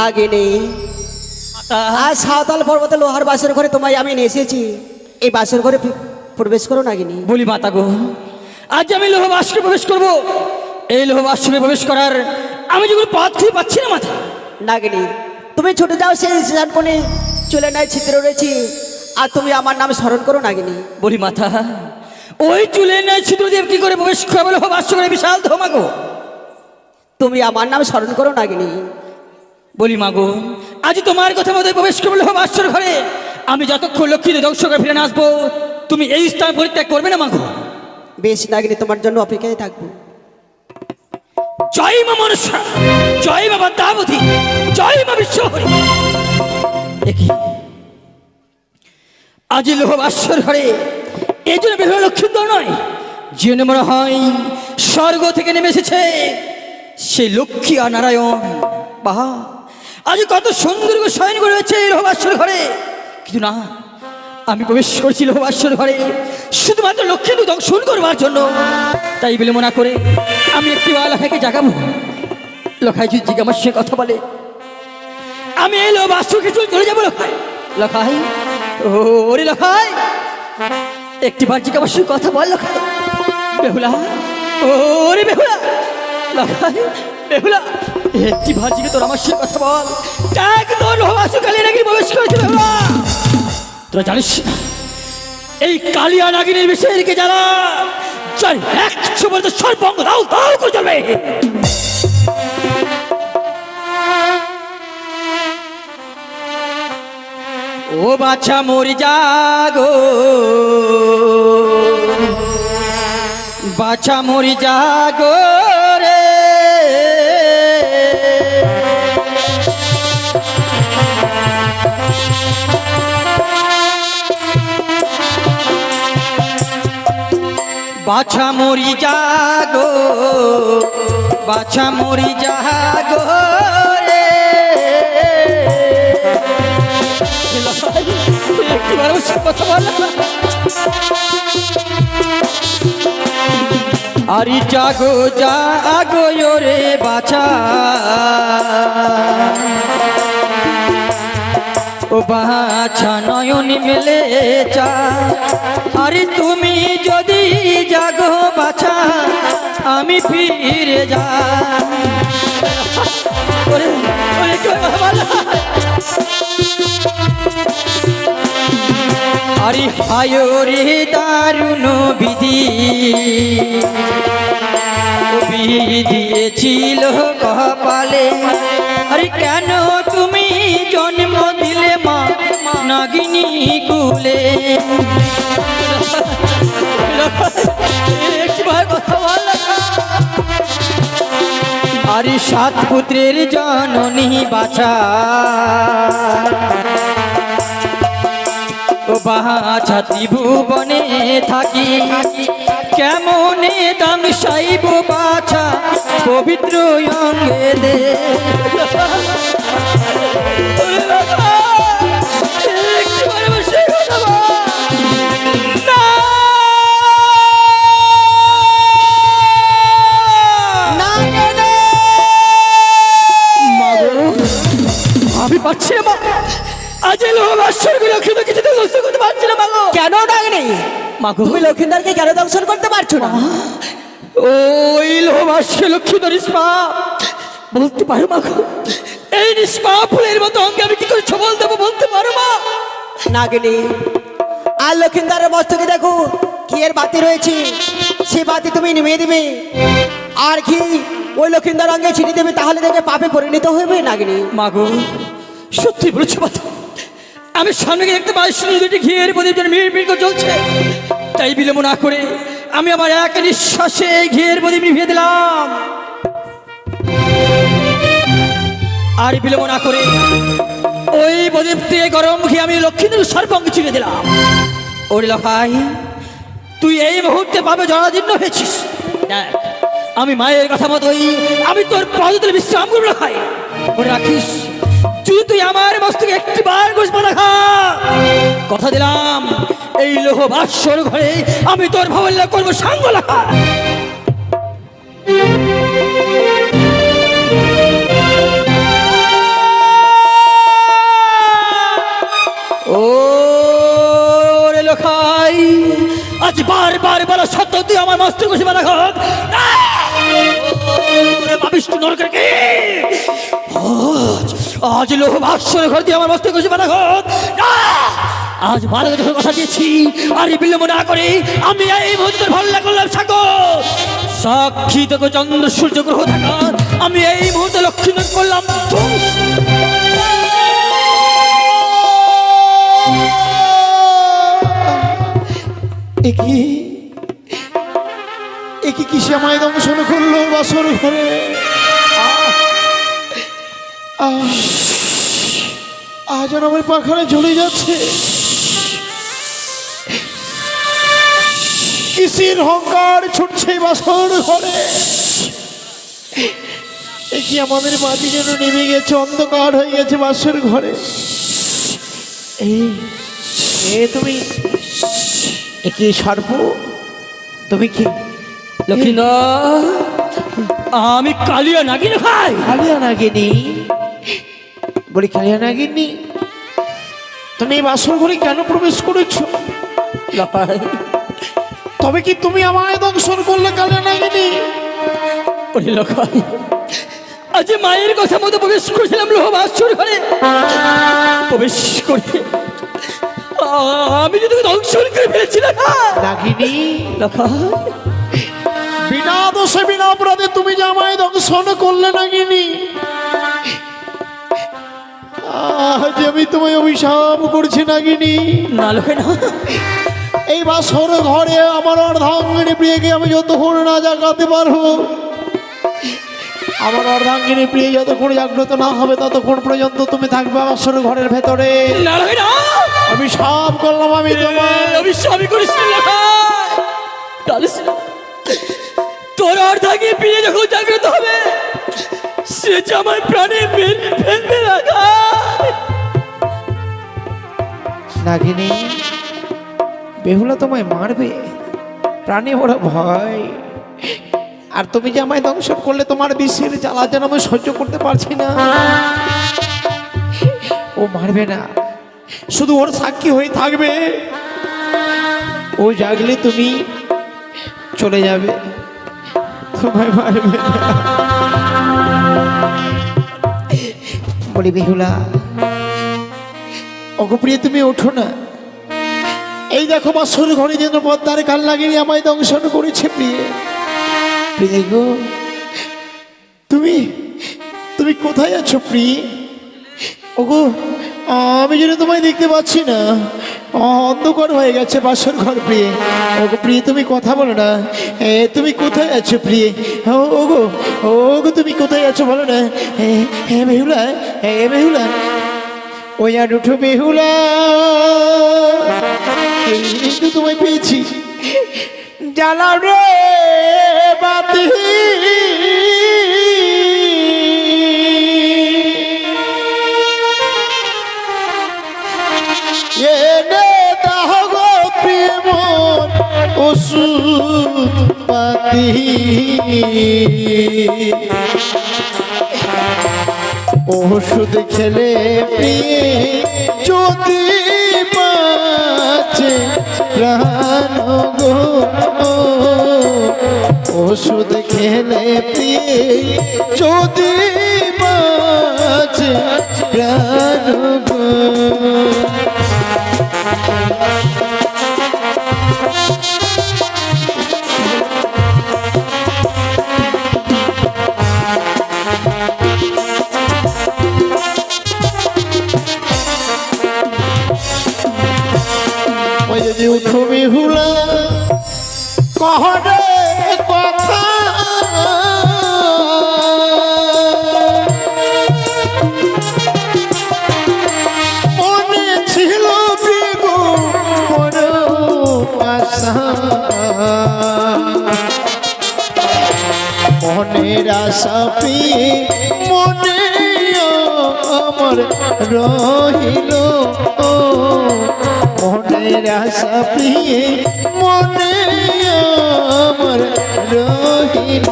নাগিনী আজ সাঁওতাল পর্বতে লোহার বাসর ঘরে তোমায় আমি নিয়ে এসেছি। এই বাসর ঘরে প্রবেশ করো নাগিনী। বলি মাতা গো, আজ আমি লোহ বাসরে প্রবেশ করব। এই লোহ বাসরে প্রবেশ করার আমি যেগুলো পথ খুঁজে পাচ্ছি না মাথা। নাগিনী তুমি ছুটে যাও সেই স্টেশনে, চলে নাই ছিদ্র রয়েছি, আর তুমি আমার নাম স্মরণ করো নাগিনী। বলি মাথা, ওই চুলে নেই ছিদ্রদেব কি করে প্রবেশ করবে লোহ বাসরে বিশাল ধমাগো? তুমি আমার নাম স্মরণ করো নাগিনী। বলি মাগো, আজ তোমার কথা মতো প্রবেশ করবে লোহ বাসর ঘরে। আমি যতক্ষণ লক্ষ্মীদের ধ্বংস করে ফিরে না আসবো, তুমি এই স্থান পরিত্যাগ করবে না মাগো। বেশ নাগিনী, তোমার জন্য অপেক্ষায় থাকবো। জয় মা মনসা, জয় বাবা দাবতী, জয় মা বিশ্বহরি। দেখি আজ লোহ বাসর ঘরে এই জন্য বের হলো লক্ষ্মীন্দর নয়, যে মনে হয় স্বর্গ থেকে নেমে এসেছে সেই লক্ষ্মী আর নারায়ণ। বাহা, আজ কত সুন্দর করে শয়ন করে রয়েছে এই লোহ বাসর ঘরে। কিন্তু না, আমি প্রবেশ করছি লোহ বাসর ঘরে শুধুমাত্র লক্ষ্মীকে দংশন করবার জন্য। তাই বলে মনে করে আমি একটি লখাইকে জাগাবো। লখাই যদি আমার সে কথা বলে, আমি এই লোহ বাসরকে চলে যাবো। লখাই, লখাই, ওরে লখাই, একটি বার জিজ্ঞাসা আমার সঙ্গে কথা বল। লখাই, বেহুলা, ওরে বেহুলা, লখাই, বেহুলা, একটি বার জিজ্ঞাসা তোর আমার সঙ্গে কথা বল। দেখ তোর লোহ বাসর কালিয়া নাগিনী প্রবেশ করেছে। বেহুলা, তোরা জানিস এই কালিয়া নাগিনীর বিষয়ে রেখে যারা যার 100 বছর সর্বঙ্গ দাও দাও করে চলবে। ও বাছা মরি জাগো, বাছা মরি জাগো রে, বাছা মরি জাগো, বাছা মরি জাগো রে। একটিবার কথা বল। আরে জাগো জাগো রে বাছা, ও বাছা নয়ন মেলে চা। আরে তুমি যদি জাগো বাছা, আমি ফিরে যা। আরে হায় রে দারুণ বিধি, দিয়েছিল কপালে। আরে কেন তুমি জন্ম দিলে মা নাগিনী কুলে? আরে 7 পুত্রের জননী বাছা, ও বাছা ত্রিভুবনে থাকি, কেমনে দাম সাইব বাছা পবিত্র অঙ্গে দে। আমি পাচ্ছি না মা, আজ লোহ বাসর লক্ষ্মীদের কিছু দংশন করতে পারছি না। মাগো কেন নাগিনী? মাগো তুমি লক্ষ্মীন্দরকে কেন দংশন করতে পারছো না? ওই লোহ বাসর লক্ষ্মীদের নিষ্পাপ বলতে পারো মাগো? এই নিষ্পাপ ফুলের মতো অঙ্গে আমি কি করে ছবল দেবো বলতে পারো মা? নাগিনী, আর লক্ষ্মীন্দরের মস্তকে দেখো কি এর বাতি রয়েছে, সে বাতি তুমি নিভিয়ে দিবে, আর কি ওই লক্ষ্মীন্দর অঙ্গে ছিটিয়ে দেবে, তাহলে দেখে পাপে পরিণত হবে। নাগিনী মাগো, সত্যি বলেছো কথা। আমি সামনে দেখতে পাই দুটি ঘিয়ের প্রদীপ যেন মিড় মিড় করে জ্বলছে। তাই বিলম্ব না করে আমি আমার এক নিঃশ্বাসে ঘিয়ের প্রদীপ নিভিয়ে দিলাম। আর বিলম্ব না করে ওই প্রদীপ দিয়ে গরম ঘি আমি লক্ষ্মীদের সর্বাঙ্গে ছিঁড়ে দিলাম। ওরে লখাই, তুই এই মুহূর্তে পাবে জরাজীর্ণ হয়েছিস। দেখ, আমি মায়ের কথা মতোই আমি তোর পদতলে বিশ্রাম করবো। লখাই, মনে রাখিস, তুই আমার মস্তকে একটি বার ঘুষবো না। কথা দিলাম, এই লোহ বাসর ঘরে আমি তোর ভাবল্য করবো সাঙ্গ। লেখা আজ বারবার বলা সত্ত্বেও তুই আমার মস্তক ঘষে বাধা ঘাত নরকের কে আজ লোহ ভাস্বর ঘর দিয়ে আমার মস্তক ঘষে বাধা ঘাত আজ ভালো কথা দিয়েছি আর বিলম্ব না করে আমি এই মুহূর্তে ভাল্লা করলাম সাক্ষী তোকে চন্দ্র সূর্য গ্রহ থাকা আমি এই মুহূর্তে লক্ষ্মী করলাম একই কিসে আমায় দংশন করলো বাসর ঘরে আজ আর আমার পাখানে ঝুলে যাচ্ছে কিসের হংকার ছুটছে বাসর ঘরে একই আমাদের বাতি যেন নেমে গেছে অন্ধকার হয়ে গেছে বাসর ঘরে তুমি একই সর্প তুমি কি লক্ষ্মীন্দর আমি কালিয়া নাগিন ভাই কালিয়া নাগিনী বলি কালিয়া নাগিনী তুমি এই বাসর ঘরে কেন প্রবেশ করেছো তবে কি তুমি আমায় দংশন করলে কালিয়া নাগিনী আজ মায়ের কথা মতো প্রবেশ করেছিলাম লোহ বাসর ঘরে প্রবেশ করে আমি যদি দংশন করে ফেলেছিলাম নাগিনী বিনা দোষে বিনা অপরাধে তুমি যে আমায় দংশন করলে নাগিনী আজ আমি তোমায় অভিশাপ করছি নাগিনী না লোকে না এই বাসর ঘরে আমার অর্ধাঙ্গিনী প্রিয়কে আমি যতক্ষণ না জাগাতে পারবো আমার অর্ধাঙ্গিনী প্রিয় যতক্ষণ জাগ্রত না হবে ততক্ষণ পর্যন্ত তুমি থাকবে বাসর ঘরের ভেতরে আমি সব করলাম আমি অভিশাপই করিস তোর অর্ধাঙ্গিনী প্রিয় যখন জাগ্রত হবে সে জামাই প্রাণে ফেলবে নাগিনী বেহুলা তোমায় মারবে প্রাণে বড় ভয় আর তুমি যে আমায় দংশন করলে তোমার বিষের জ্বালা যেন আমি সহ্য করতে পারছি না ও মারবে না শুধু ওর সাক্ষী হয়ে থাকবে ও জাগলে তুমি চলে যাবে তোমায় মারবে না বলি বেহুলা অগপ্রিয় তুমি ওঠো না এই দেখো বাসর ঘরে যেন পদ্মার কাল লাগিয়ে আমায় দংশন করেছে প্রিয় প্রিয় গো তুমি তুমি কোথায় আছো প্রিয় ওগো আমি যেন তোমায় দেখতে পাচ্ছি না অন্ধকার হয়ে গেছে বাসর ঘর প্রিয় ওগো প্রিয় তুমি কথা বলো না তুমি কোথায় আছো প্রিয় ওগো ওগো তুমি কোথায় আছো বলো না হ্যাঁ বেহুলা বেহুলা ওই আর উঠো বেহুলা কিন্তু তোমায় পেয়েছি জ্বালা রে বাতি এনে দাহ গো প্রেম ওষুধ পাতি ওষুধ খেলে প্রিয়ে যদি বাঁচে প্রাণ গো ওষুধ খেলে প্রিয়ে যদি বাঁচে প্রাণ গো যদি উঠো বেহুলা কহরে কথা মনে ছিল বিগো বড় আশা মনের আশা পেয়ে মনে আমার রহিল মনের আশা প্রিয়ে মনে আমার রহিল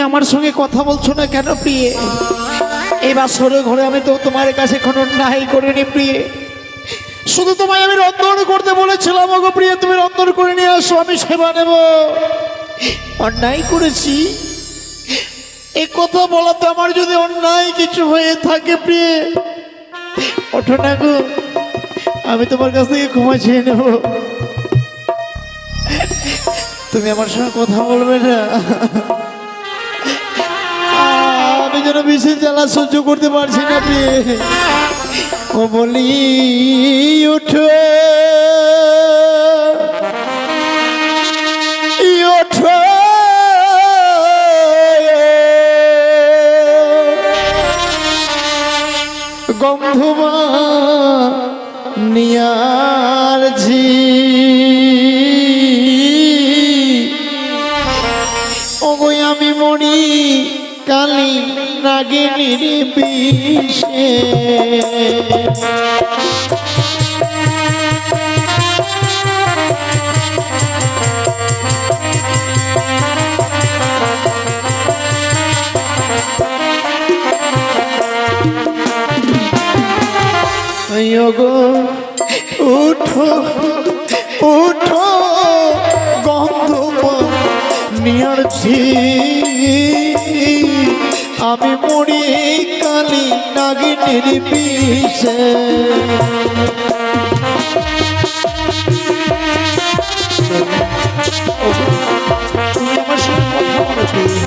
আমার সঙ্গে কথা বলছো না কেন প্রিয়ে? এই বাসর ঘরে আমি তো তোমার কাছে কোনো অন্যায় করিনি প্রিয়ে, শুধু তোমায় আমি রন্ধন করতে বলেছিলাম। ওগো প্রিয়ে, তুমি রন্ধন করে নিয়ে আসো, আমি সেবা নেব। অন্যায় করেছি এই কথা বলাতে আমার যদি অন্যায় কিছু হয়ে থাকে প্রিয়ে, ওঠো না গো, আমি তোমার কাছ থেকে ক্ষমা চেয়ে নেব। তুমি আমার সঙ্গে কথা বলবে না? আমি যেন বিশেষ জ্বালা সহ্য করতে পারছি না প্রিয়ে। ও বলি ওঠো ওঠো, গন্ধমা নিয়ার ঝি ওগো আমি মরি কালি নাগিনীর বিষে। ওগো উঠো উঠো, গন্ধমা নিয়ার ঝি আমি মরি কালি নাগিনীর বিষে। তুমি আমার সঙ্গে কথা বলো প্রিয়ে।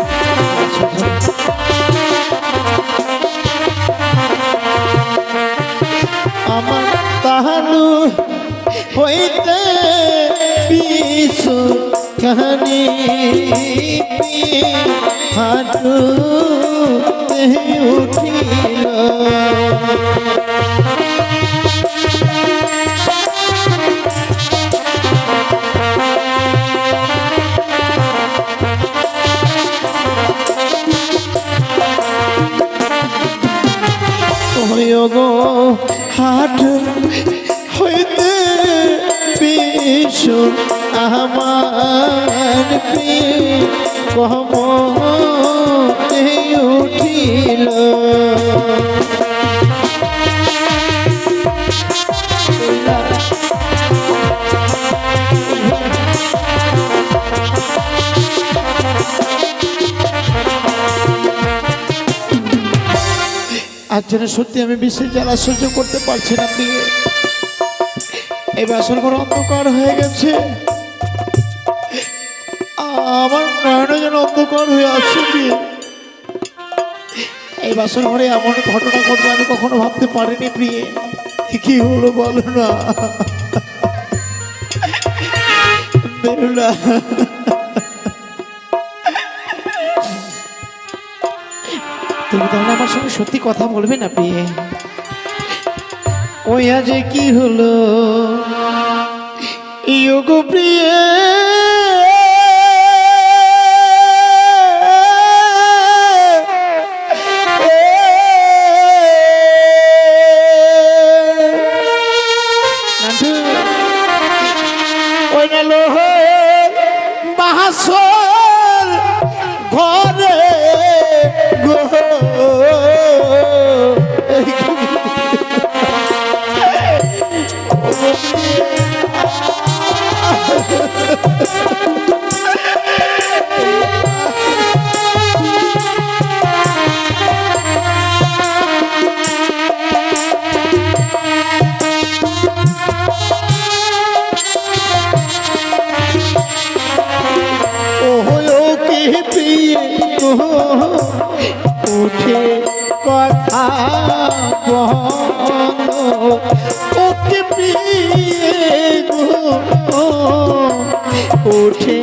আমার তাহালু হইতে বিশু কাহানি হাঁটু উঠিল। গো হাট হইতে বিশু আমার কম উঠিল। আজ যেন সত্যি আমি বিশেষ জ্বালা সহ্য করতে পারছি না প্রিয়ে। এই বাসর ঘর অন্ধকার হয়ে গেছে, আমার নয়নে যেন অন্ধকার হয়ে আছে প্রিয়ে। এই বাসর ঘরে এমন ঘটনা ঘটবে আমি কখনো ভাবতে পারিনি প্রিয়ে। কি হলো বলো না বেহুলা? তুমি তাহলে আমার সঙ্গে সত্যি কথা বলবে না প্রিয়ে? ওই আজ কি হলো ইয়োগো প্রিয়ে? ওই গেল বাহাসর ঘরে গো, উঠে কথা বলো ওকে প্রিয়ে গো, উঠে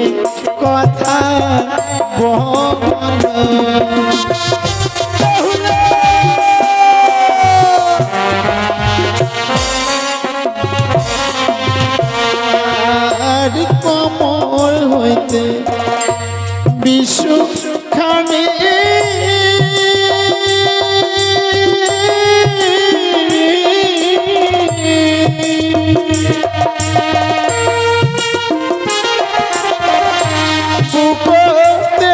কথা বলো। আর কমল হইতে বিশ্ব খানে বুকতে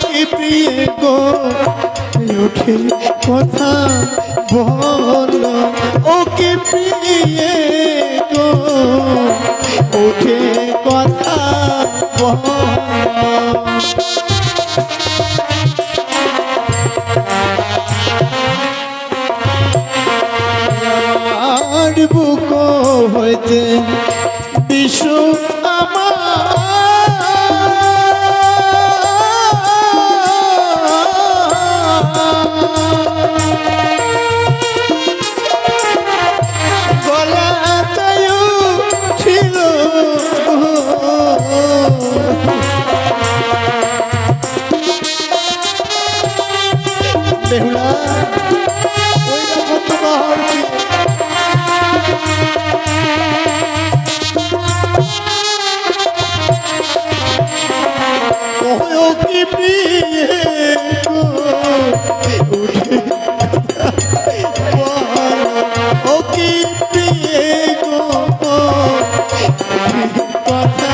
কি প্রিয়ে গো উঠে কথা বলো, ও কি প্রিয়ে গো উঠে কথা বলো। আমার বুক হইতে বিশ্ব বেহুলা ওই রকম তোমার ও কি প্রিয়ে গো উঠে ও কি প্রিয়ে গো কথা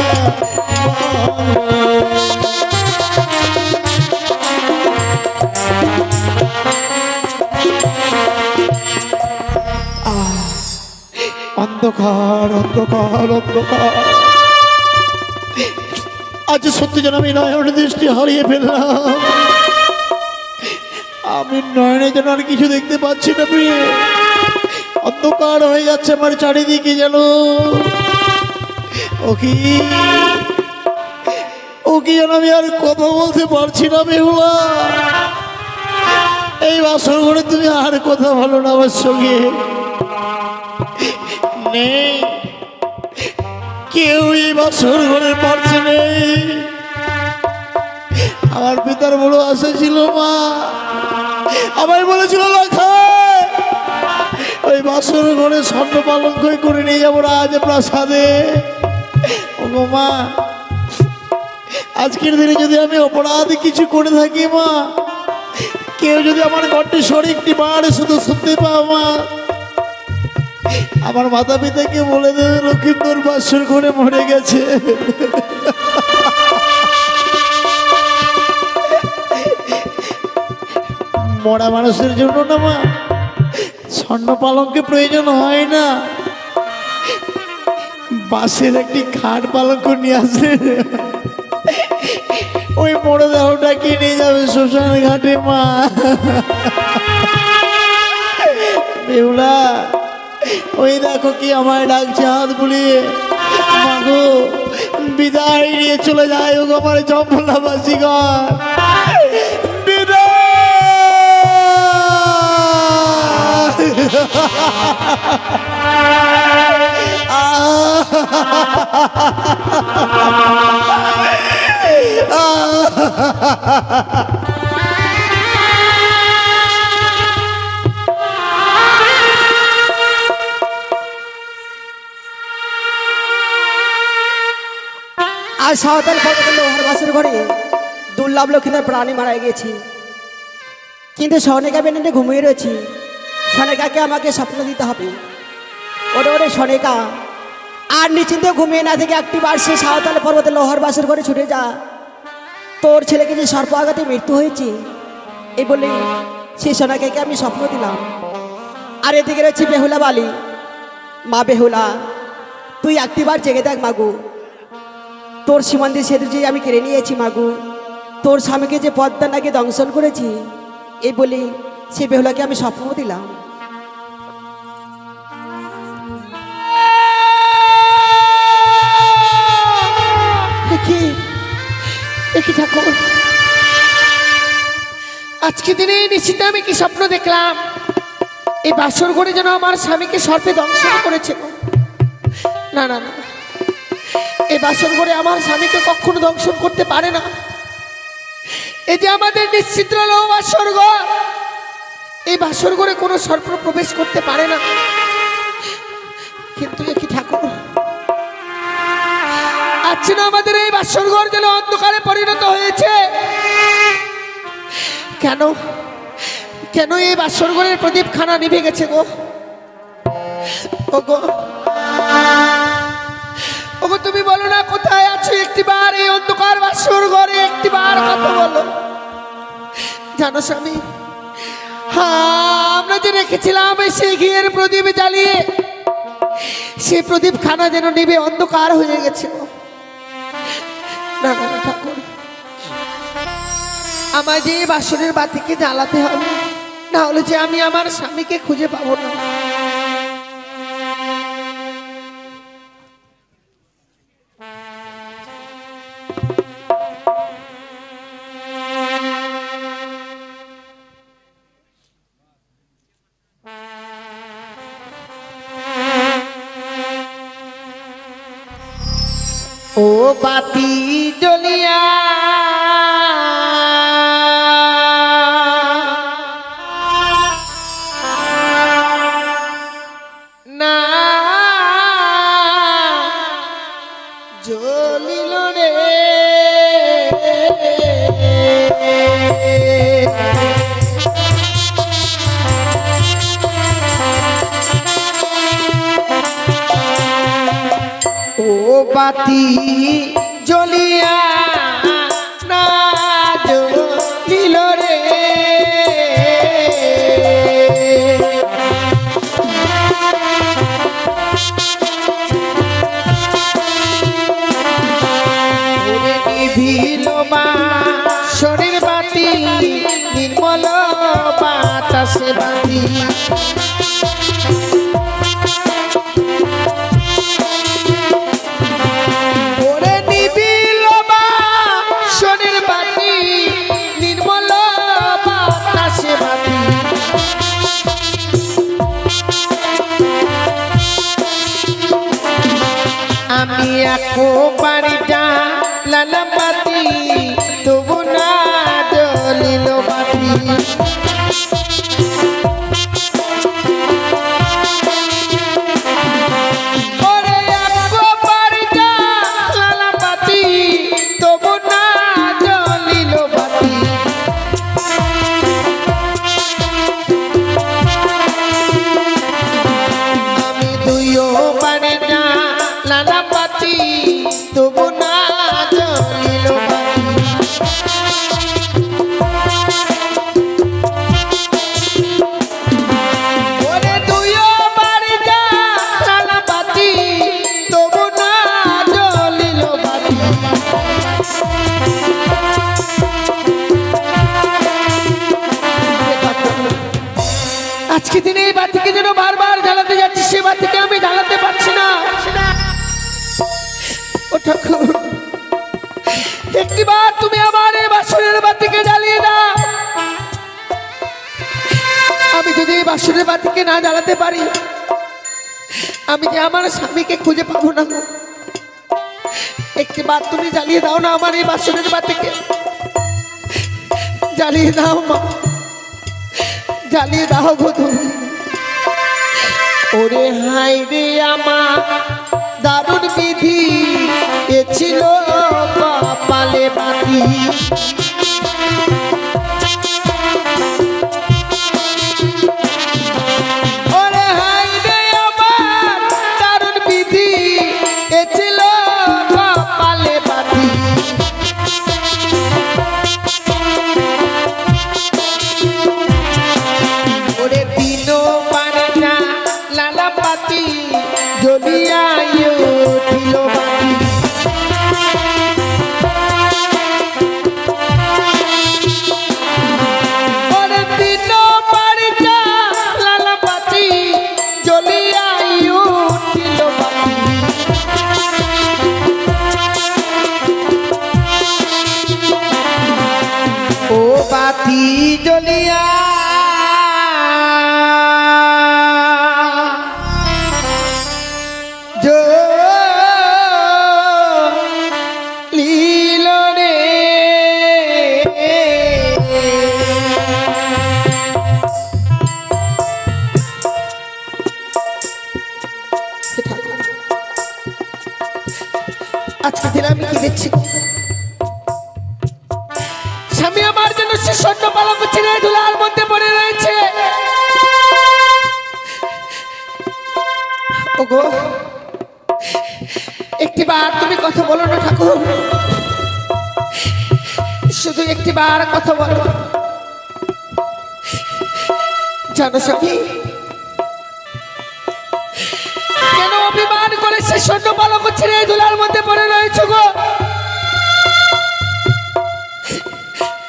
অন্ধকার অন্ধকার অন্ধকার। আজ সত্যি যেন আমি নয়ন দৃষ্টি হারিয়ে ফেললাম। আমি নয়নে যেন আর কিছু দেখতে পাচ্ছি না প্রিয়ে, অন্ধকার হয়ে যাচ্ছে আমার চারিদিকে যেন। ও কি যেন আমি আর কথা বলতে পারছি না বেহুলা। এই বাসর ঘরে তুমি আর কথা বলো না আমার সঙ্গে, নেই কেউ এই বাসর ঘরের পারছে নেই। আমার পিতার বড় আশা ছিল, মা আমায় বলেছিল ওই বাসর ঘরে স্বর্ণ পালঙ্কই করে নিয়ে যাবো রাজ প্রাসাদে। ও মা, আজকের দিনে যদি আমি অপরাধ কিছু করে থাকি মা, কেউ যদি আমার কণ্ঠে স্বর একটি বার শুধু শুনতে পাও মা, আমার মাতা পিতাকে বলে দেবে লক্ষ্মীন্দর বাসর ঘরে মরে গেছে। মরা মানুষের জন্য না মা স্বর্ণ পালঙ্কের প্রয়োজন হয় না, বাঁশের একটি খাট পালঙ্ক নিয়ে আসে, ওই মরে দেহটাকে নিয়ে যাবে শ্মশান ঘাটে মা। বেহুলা ওই দেখো কি আমায় ডাকছে হাত বুলিয়ে, মাগো বিদায় নিয়ে চলে যায় ও আমার জম্বলাবাসী ঘর, বিদায়। আজ সাঁওতাল পর্বতের লোহার বাসের ঘরে দুর্লভ লক্ষ্মীদের প্রাণী মারা গিয়েছি, কিন্তু সনেকা বেনে ঘুমিয়ে রয়েছি। সনেকাকে আমাকে স্বপ্ন দিতে হবে। ওরে ওরে সনেকা, আর নিশ্চিন্তে ঘুমিয়ে না থেকে একটি বার সে সাঁওতাল পর্বতের লোহার বাসের ঘরে ছুটে যা। তোর ছেলেকে যে সর্প আঘাতে মৃত্যু হয়েছে এই বলে সে সনেকাকে আমি স্বপ্ন দিলাম। আর এদিকে রয়েছে বেহুলা বালি। মা বেহুলা, তুই একটি বার জেগে দেখ মাগু, তোর সীমান্তে সেতু যে আমি কেড়ে নিয়েছি মাগু, তোর স্বামীকে যে পদ্মা নাকি দংশন করেছি এই বলে সে বেহুলাকে আমি স্বপ্ন দিলাম। দেখি ঠাকুর, আজকে দিনে নিশ্চিত আমি কি স্বপ্ন দেখলাম? এই বাসর ঘরে যেন আমার স্বামীকে সর্পে দংশন করেছে। না না না, এই বাসর ঘরে আমার স্বামীকে কখনো দংশন করতে পারে না। এই যে আমাদের নিশ্চিদ্র বাসর ঘর, এই বাসর ঘরে কোনো সর্প প্রবেশ করতে পারে না। কিন্তু কি ঠাকুর, পাচ্ছি না আমাদের এই বাসর ঘর যেন অন্ধকারে পরিণত হয়েছে। কেন কেন এই বাসর ঘরের প্রদীপ খানা নিভে গেছে গো? ওগো ওগো তুমি বলো না কোথায় আছো? একটিবার এই অন্ধকার বাসর ঘরে একটিবার কথা বলো। জানো স্বামী, আমরা যে রেখেছিলাম সেই ঘিয়ের প্রদীপ জ্বালিয়ে সেই প্রদীপ খানা যেন নিভে অন্ধকার হয়ে গেছে। না না না ঠাকুর, আমায় যে বাসনের বাতিকে জ্বালাতে হবে, না হলে যে আমি আমার স্বামীকে খুঁজে পাবো না। ও বাতি জ্বলিয়া না জ্বলিল রে, ও বাতি জ্বলিয়া না জ্বলিল রে, ওরে নিভিল বাসনের বাতি, নির্মল বাতাসে বাতি, আমি একবারে জ্বালালাম বাতি, তবু না জ্বলিল বাতি। ওরে একবারে জ্বালালাম বাতি, তবু না জ্বলিল বাতি। আমি দুইও বারে জ্বালালাম বাতি, তবু না জ্বলিল বাতি। ওরে দুইও বারে জ্বালালাম বাতি, তবু না জ্বলিল বাতি। আজকে দিনে এই বাতিকে যেন বারবার জ্বালাতে যাচ্ছি, সে বাতিকে আমি জ্বালাতে পারছি না। ও ঠাকুর, একটিবার তুমি আমার এই বাসনের বাতিকে জ্বালিয়ে দাও। আমি যদি এই বাসনের বাতিকে না জ্বালাতে পারি, আমি যে আমার স্বামীকে খুঁজে পাবো না। একটিবার তুমি জ্বালিয়ে দাও না আমার এই বাসনের বাতিকে, জ্বালিয়ে দাও মা, জ্বালিয়ে দাও গো তুমি। ওরে হাই রে আমার দারুণ বিধি, এ ছিল কপালে বাতি। ওরে হাই রে আমার দারুণ বিধি, এ ছিল কপালে বাতি। ওরে দিনও পারে না লালা পাতি, জ্বলিয়া উঠিল বাতি। ওরে দিনও পারে না লালা পাতি, জ্বলিয়া উঠিল বাতি। ও বাতি জ্বলিয়া জ্বলিল রে, আজকে দিন স্বামী আমার জন্য সে স্বর্ণ পালক ছেড়ে ধুলার মধ্যে পড়ে রয়েছে। ওগো, একটিবার তুমি কথা বলো না ঠাকুর, শুধু একটিবার কথা বলো। জানো স্বামী, কেন অভিমান করে সে স্বর্ণ পালক ছেড়ে ধুলার মধ্যে পড়ে রয়েছে গো?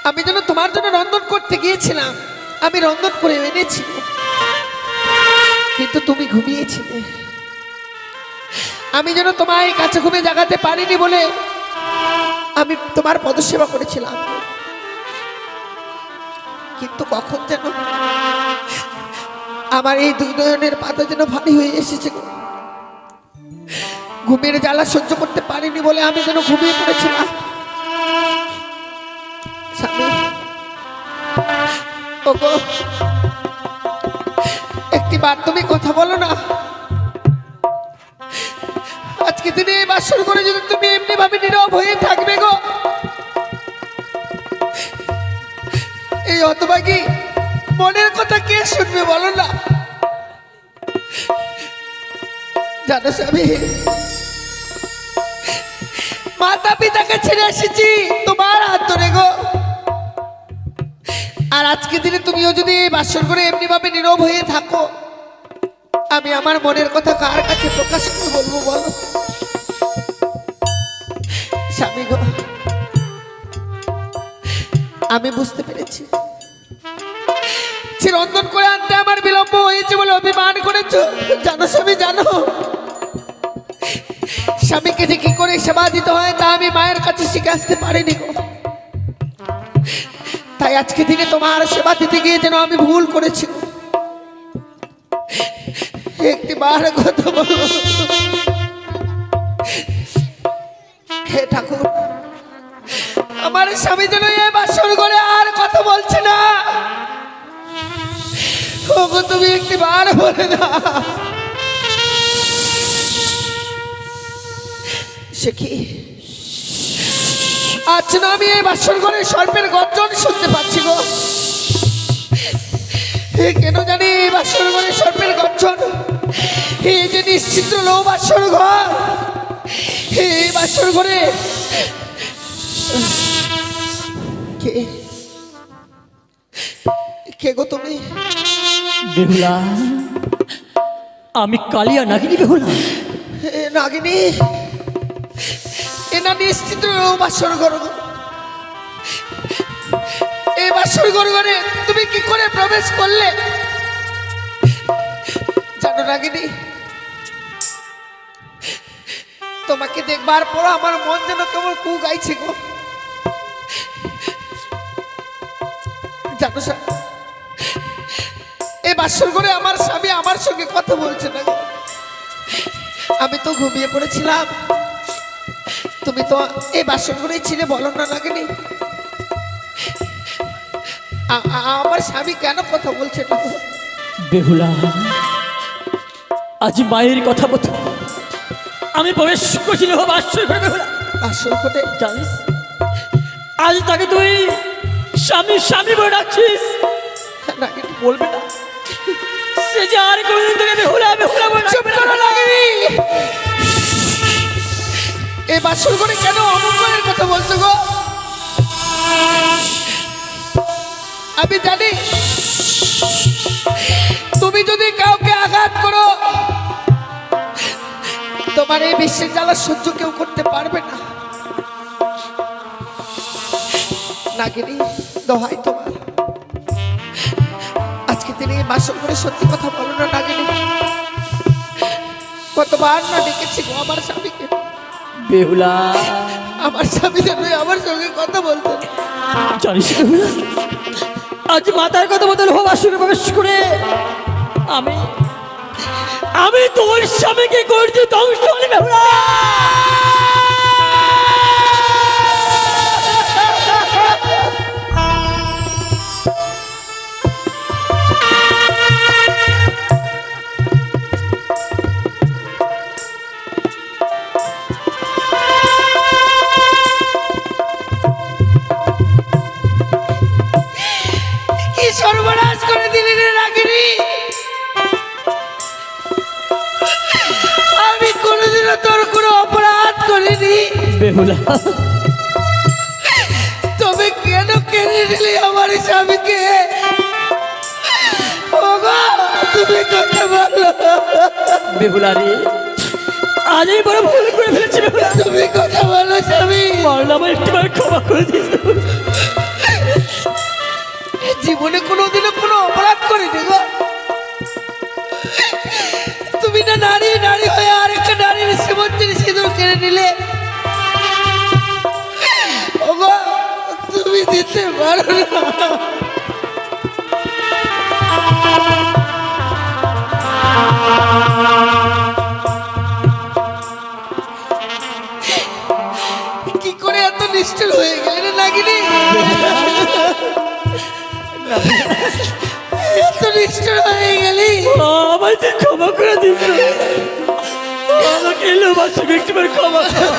আমি যেন তোমার জন্য রন্ধন করতে গিয়েছিলাম, আমি রন্ধন করে এনেছি, কিন্তু তুমি ঘুমিয়েছিলে। আমি যেন তোমায় কাছে ঘুমে জাগাতে পারিনি বলে আমি তোমার পদসেবা করেছিলাম, কিন্তু কখন যেন আমার এই দুই নয়নের পাতা যেন ভারী হয়ে এসেছে। ঘুমের জ্বালা সহ্য করতে পারিনি বলে আমি যেন ঘুমিয়ে পড়েছিলাম। স্বামী, ওগো, একটিবার তুমি কথা বলো না। আজকে দিনে বাসর করে যদি তুমি এমনি ভাবে নীরব হয়ে থাকবে গো, এই হতভাগী মনের কথা কে শুনবে বলো না? জানো স্বামী, মাতা পিতাকে ছেড়ে এসেছি তোমার হাত ধরে গো, আর আজকে দিনে তুমিও যদি বাসর করে এমনি ভাবে নীরব হয়ে থাকো, আমি আমার মনের কথা কার কাছে প্রকাশ করে বলবো বলো? স্বামী গো, আমি বুঝতে পেরেছি চিরন্তন করে আনতে আমার বিলম্ব হয়েছে বলে অভিমান করেছ। জানো স্বামী, জানো স্বামীকে যে কি করে সেবা দিতে হয় তা আমি মায়ের কাছে শিখে আসতে পারিনি গো। তাই আজকে দিনে তোমার সেবা দিতে গিয়ে যেন আমি ভুল করেছি। একটি বার কথা বলো হে ঠাকুর, আমার স্বামী যেন এ বাসর করে আর কথা বলছে না। ওগো, তুমি একটি বার বলে না। সে কি আজ না আমি এই বাসর ঘরে সর্পের গর্জন শুনতে পাচ্ছি গো। কেন জানি এই বাসর ঘরে সর্পের গর্জন, এই যে নিশ্চিত্র লো বাসর ঘর, এই বাসর ঘরে কে কে গো তুমি? বেহুলা, আমি কালিয়া নাগিনী বেহুলা। নাগিনী, এনা নিশ্চিত বাসর ঘর, এই বাসর ঘরে তুমি কি করে প্রবেশ করলে? জানো নাগিনী, তোমাকে দেখবার পর আমার মন যেন কেমন কু গাইছে গো। জানো এই বাসর ঘরে আমার স্বামী আমার সঙ্গে কথা বলছে না গো। আমি তো ঘুমিয়ে পড়েছিলাম, তুমি তো এই বাসর ঘরেই ছিলে, বলো না নাগিনী আমার স্বামী কেন কথা বলছে না? বেহুলা, আজ মায়ের কথা মতো আমি প্রবেশ করছিল বাসর ঘরে। বেহুলা, বাসর ঘরে জানিস আজ তাকে তুই স্বামী স্বামী বলে ডাকছিস? নাগিনী বলবে না সে যে আর কোনদিন থেকে বেহুলা বেহুলা বলে চুপ করো নাগিনী। এই বাসর ঘরে কেন অমঙ্গলের কথা বলছো গো? আমি জানি তুমি যদি কাউকে আঘাত করো, তোমার এই বিশ্বের জ্বালা সহ্য কেউ করতে পারবে না। নাগিনী, দোহাই তোমার, আজকে তিনি বাসর করে সত্যি কথা বলো না নাগিনী। কতবার না ডেকেছি গো আমার স্বামীকে। বেহুলা, আমার স্বামী যেন আমার সঙ্গে কথা বলতেন। জানিস বেহুলা, আজ মাতার কথা বদল হো বাসরে প্রবেশ করে আমি আমি তোর স্বামীকে করছি ধ্বংস। বেহুলা, করে দিলি রে রাগিনী। আমি কোনোদিনও তোর কোনো অপরাধ করিনি, বেহুলা তবে কেন কেড়ে নিলি আমার স্বামীকে? ওগো, তুমি কথা বলো, বেহুলা রে, আজ আমি বড় ভুল করে ফেলেছি বেহুলা। তুমি কথা বলো স্বামী। বললাম আমার একটিবার ক্ষমা করে দিস। জীবনে কোনোদিনও কোনো অপরাধ করিনি গো। তুমি না নারী, নারী হয়ে আরেকটা নারীর শ্রীমন্তীর সিঁদুর কেড়ে নিলে। ওগো, তুমি দিতে পারো না। কি করে এত নিষ্ঠুর হয়ে গেলে রে নাগিনী? এত নিষ্ঠুর হয়ে গেলি? আমায় তুই ক্ষমা করে দিস, আমাকে এলো বাসে একটিবার ক্ষমা কর।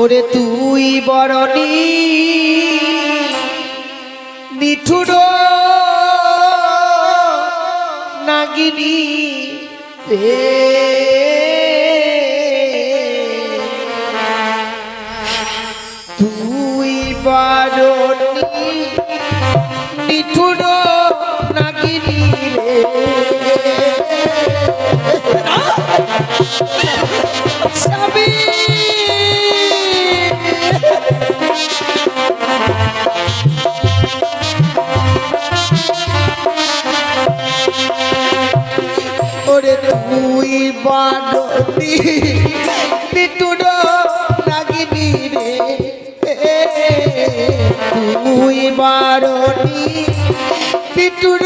ওরে তুই বরণী নিঠুর নাগিনী রে, তুই বরণী নিঠুর নাগিনী রে, স্বামী ওরে তুই বাড়ি নিটুর নাগিনী রে, তুই বাড়ি নিটুর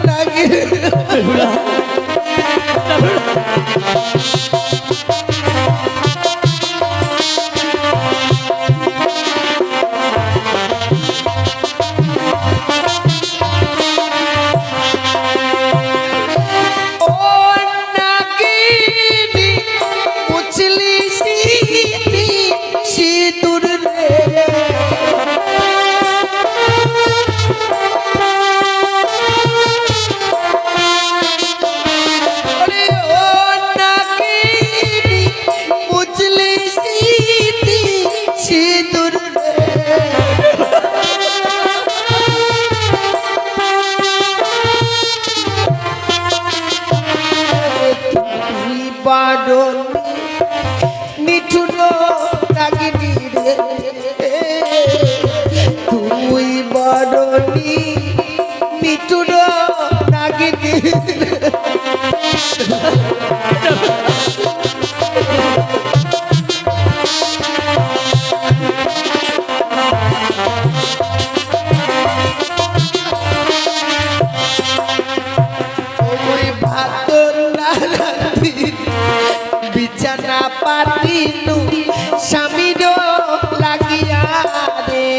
নাগিনী। বেহুলা ও নাগিনী মুছলি সিঁথি সিঁদুর রে, ওরে ও নাগিনী মুছলি সিঁথি সিঁদুর রে, তুই বাড়নি নিঠুর নাগিনী রে, তুই বাড়নি নিঠুর নাগিনী রে। ওই ভাতর রাতি বিছানা পাতিনু স্বামীর লাগিয়া রে,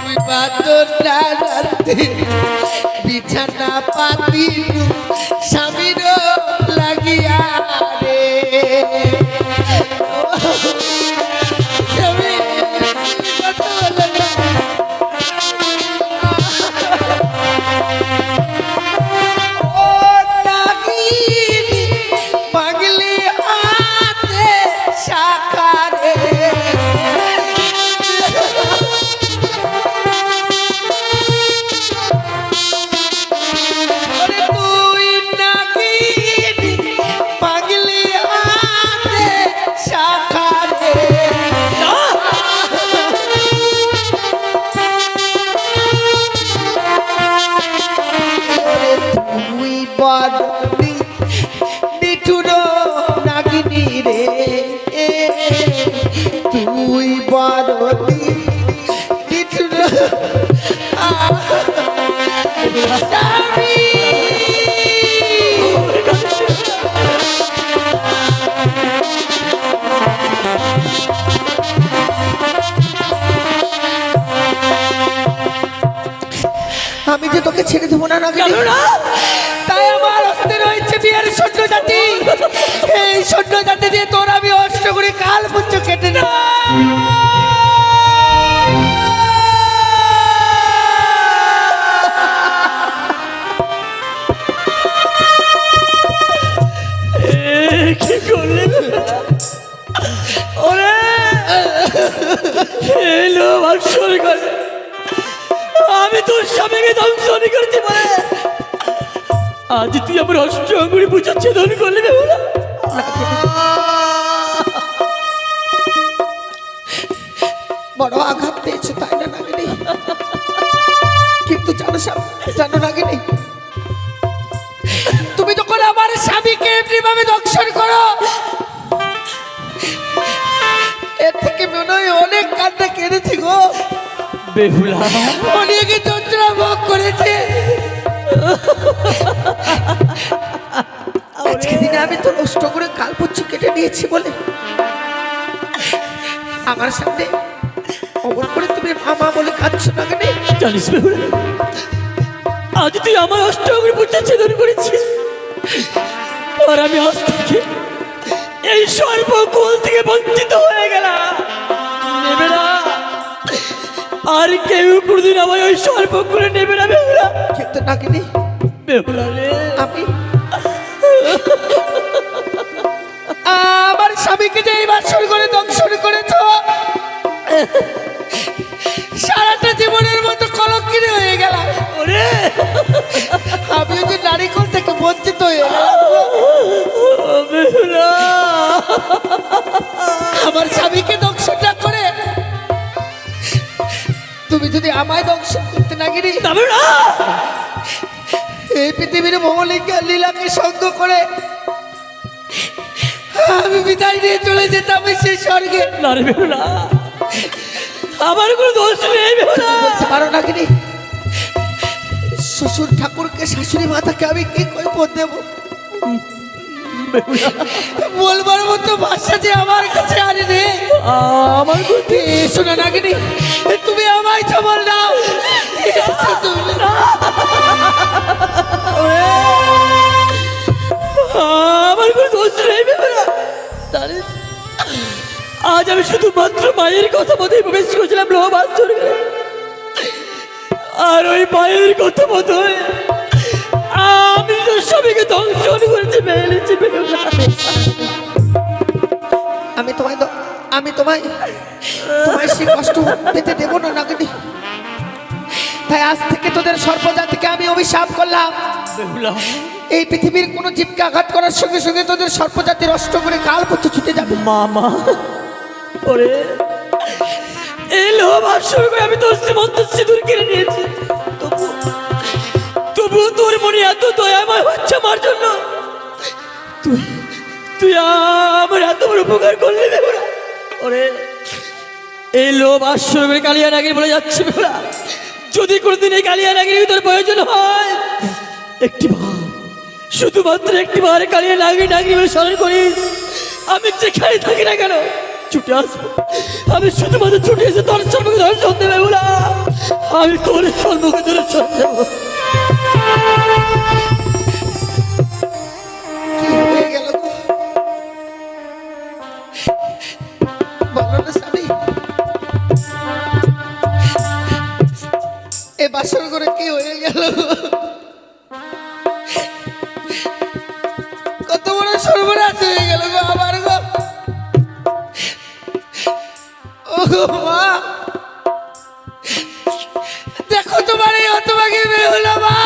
ওই ভাতর রাতি বিছানা পাতিনু স্বামীর লাগিয়া রে, স্বামী কথা বলো না। ও নাগিনী পাগলি হাতে সাকারে, ওরে তুই নাগিনী পাগলি হাতে সাকারে, ওরে তুই বড়নি নিঠুর নাগিনী রে, তুই বড়নি নিঠুর স্বামী। আমি যে তোকে ছেড়ে দেবো না নাগিনী, কেন না? বিয়ের সৈন্য জাতি, এই সৈন্য জাতি দিয়ে তোর আমি অষ্ট করে কাল পুচ্ছ কেটে না। কি করলে ওরে এলো ভাষণ করে আমি তোর স্বামীকে ধ্বংসন করতে পারে আজ তুই আমার অষ্ট আঙ্গুলি বুঝাচ্ছে ধন করলে বেহুলা। বড় আঘাত পেয়েছো তাই না নাগিনী? কিন্তু জানো নাগিনী, তুমি যখন আমার স্বামীকে এমনি ভাবে দংশন করো, এর থেকে মনে হয় অনেক কান্না কেঁদেছি গো বেহুলা। অনেক যন্ত্রণা ভোগ করেছে। আজকে দিনে আমি তোর কষ্ট করে কালপুচ্ছ কেটে নিয়েছি বলে আমার সামনে অমন করে তুমি মামা বলে কাঁদছো নাগিনী। জানিস বেহুলা, আজ তুই আমার অষ্ট আঙ্গুলি বুঝাচ্ছে ধন করেছিস আর আমি আজ থেকে এই সর্বকুল থেকে বঞ্চিত হয়ে গেলাম। নেবে না আর কেউ কোনদিন আমায় ওই সর্বকুলে নেবে না বেহুলা। কিন্তু নাগিনী, বেহুলা রে, আমি আমার স্বামীকে যে এই বাসর করে দংশন করেছো, সারাটা জীবনের মতো কলঙ্কিনী হয়ে গেলাম। ওরে আমিও যে নারীকুল থেকে বঞ্চিত হয়ে গেলাম। বেহুলা, আমার স্বামীকে দংশন না করে তুমি যদি আমায় দংশন করতে না গিরি, তবে না এই পৃথিবীর মমলিকা লীলাকে সঙ্গ করে আমি বিদায় নিয়ে চলে যেতাম সেই স্বর্গে। না রে বেহুলা, আমার কোনো দোষ নেই বেহুলা। বলতে পারো নাগিনী, শ্বশুর ঠাকুরকে শাশুড়ি মাতাকে আমি কি কৈফিয়ত দেবো? বলবার মতো ভাষা যে আমার কাছে আর নেই। আমার গতি শোনো নাগিনী, তুমি আমায় চমল দাও। এসো তুমি। আমার কোনো দোষ নেই বেহুলা। জানিস, আজ আমি শুধুমাত্র মায়ের কথা মতোই প্রবেশ করেছিলাম লোহবাসর ঘরে। আর ওই মায়ের কথা মতোই আমি তো সবাইকে দংশন করেছি ফেলেছি বেহুলা। আমি তোমায় সেই কষ্ট পেতে দেবো না নাগিনী। তাই আজ থেকে তোদের সর্বজাতিকে আমি অভিশাপ করলাম, বেহুলা, এই পৃথিবীর কোনো জীবকে আঘাত করার সঙ্গে সঙ্গে তোদের সর্বজাতির অষ্ট করে কালপুচ্ছ ছুটে যাবে। মামা ওরে এই লোহবাসর করে আমি তোর শ্রীমন্ত সিঁদুর কিনে নিয়েছি, তবু তোর মনে এত দয়াময় হচ্ছে আমার জন্য। তুই তুই আমার এত বড় উপকার করলি বেহুলা। ওরে এই লোহবাসর করে কালিয়া নাগিনী বলে যাচ্ছে বেহুলা, যদি কোনোদিন এই কালিয়া নাগিনী তোর প্রয়োজন হয় একটি বার, শুধুমাত্র একটি বার কালিয়া নাগিনী বলে স্মরণ করিস। আমি যেখানে থাকি না কেন ছুটে আসবো, আমি শুধুমাত্র ছুটে এসে তোর সর্বকে দর্শন দেবে বলা, আমি তোর সর্বকে দর্শন দেবো। কি হয়ে গেল গো? বলো না স্বামী, এ বাসর করে কি হয়ে গেল? কত বড় সর্বনাশ হয়ে গেল গো আমার গো। ও গো মা, দেখো তোমার এই হতভাগী বেহুলা মা,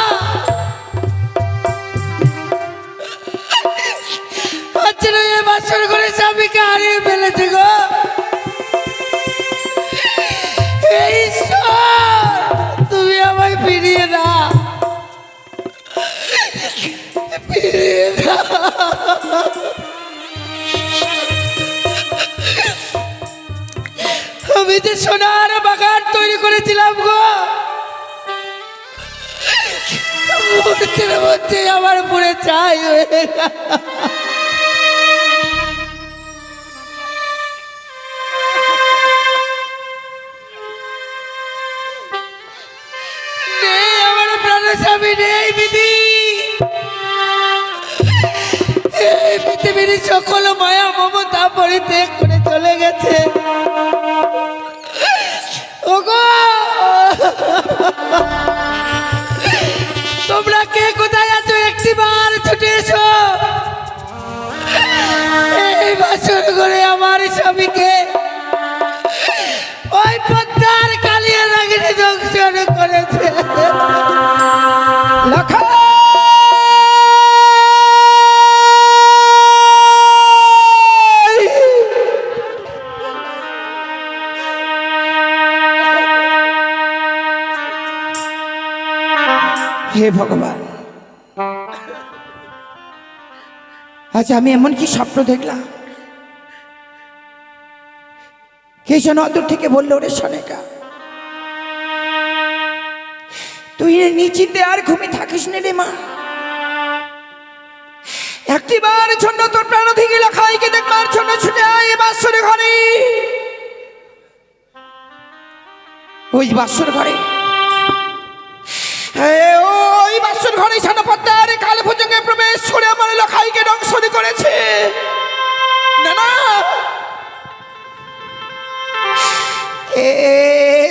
আচ্ছা এ বাসর করে স্বামীকে হারিয়ে ফেলেছে গো। এই ঈশ্বর, তুমি আমায় ফিরিয়ে দাও, ফিরিয়ে দাও। আমি যে সোনার বাগান তৈরি করেছিলাম গো, মুহূর্তের মধ্যে আমার পুরে চাই হয়ে গেল। নেই আমার প্রাণ স্বামী, নেই বিধি। পৃথিবীর সকল মায়া মমতা পরিত্যাগ করে চলে গেছে। ওগো তোমরা কে কোথায় আছো? একটিবার ছুটে এসো। এই বাসর ঘরে আমার স্বামীকে ওই পদ্মার কালিয়া লাগিয়ে দংশন করেছে। হে ভগবান, আজ আমি এমন কি স্বপ্ন দেখলাম? কে যেন অদূর থেকে বললো, রে সনেকা, তুই নিচিন্তে আর ঘুমিয়ে থাকিস না রে মা। একটিবার জন্য তোর প্রাণ থেকে লেখাইকে দেখবার জন্য ছুটে আয় বাসর ঘরে। ওই বাসর ঘরে, ওই বাসর ঘরে ছানা পদ্মার কাল ভুজঙ্গে প্রবেশ করে আমার লেখাইকে দংশন করেছে। না না,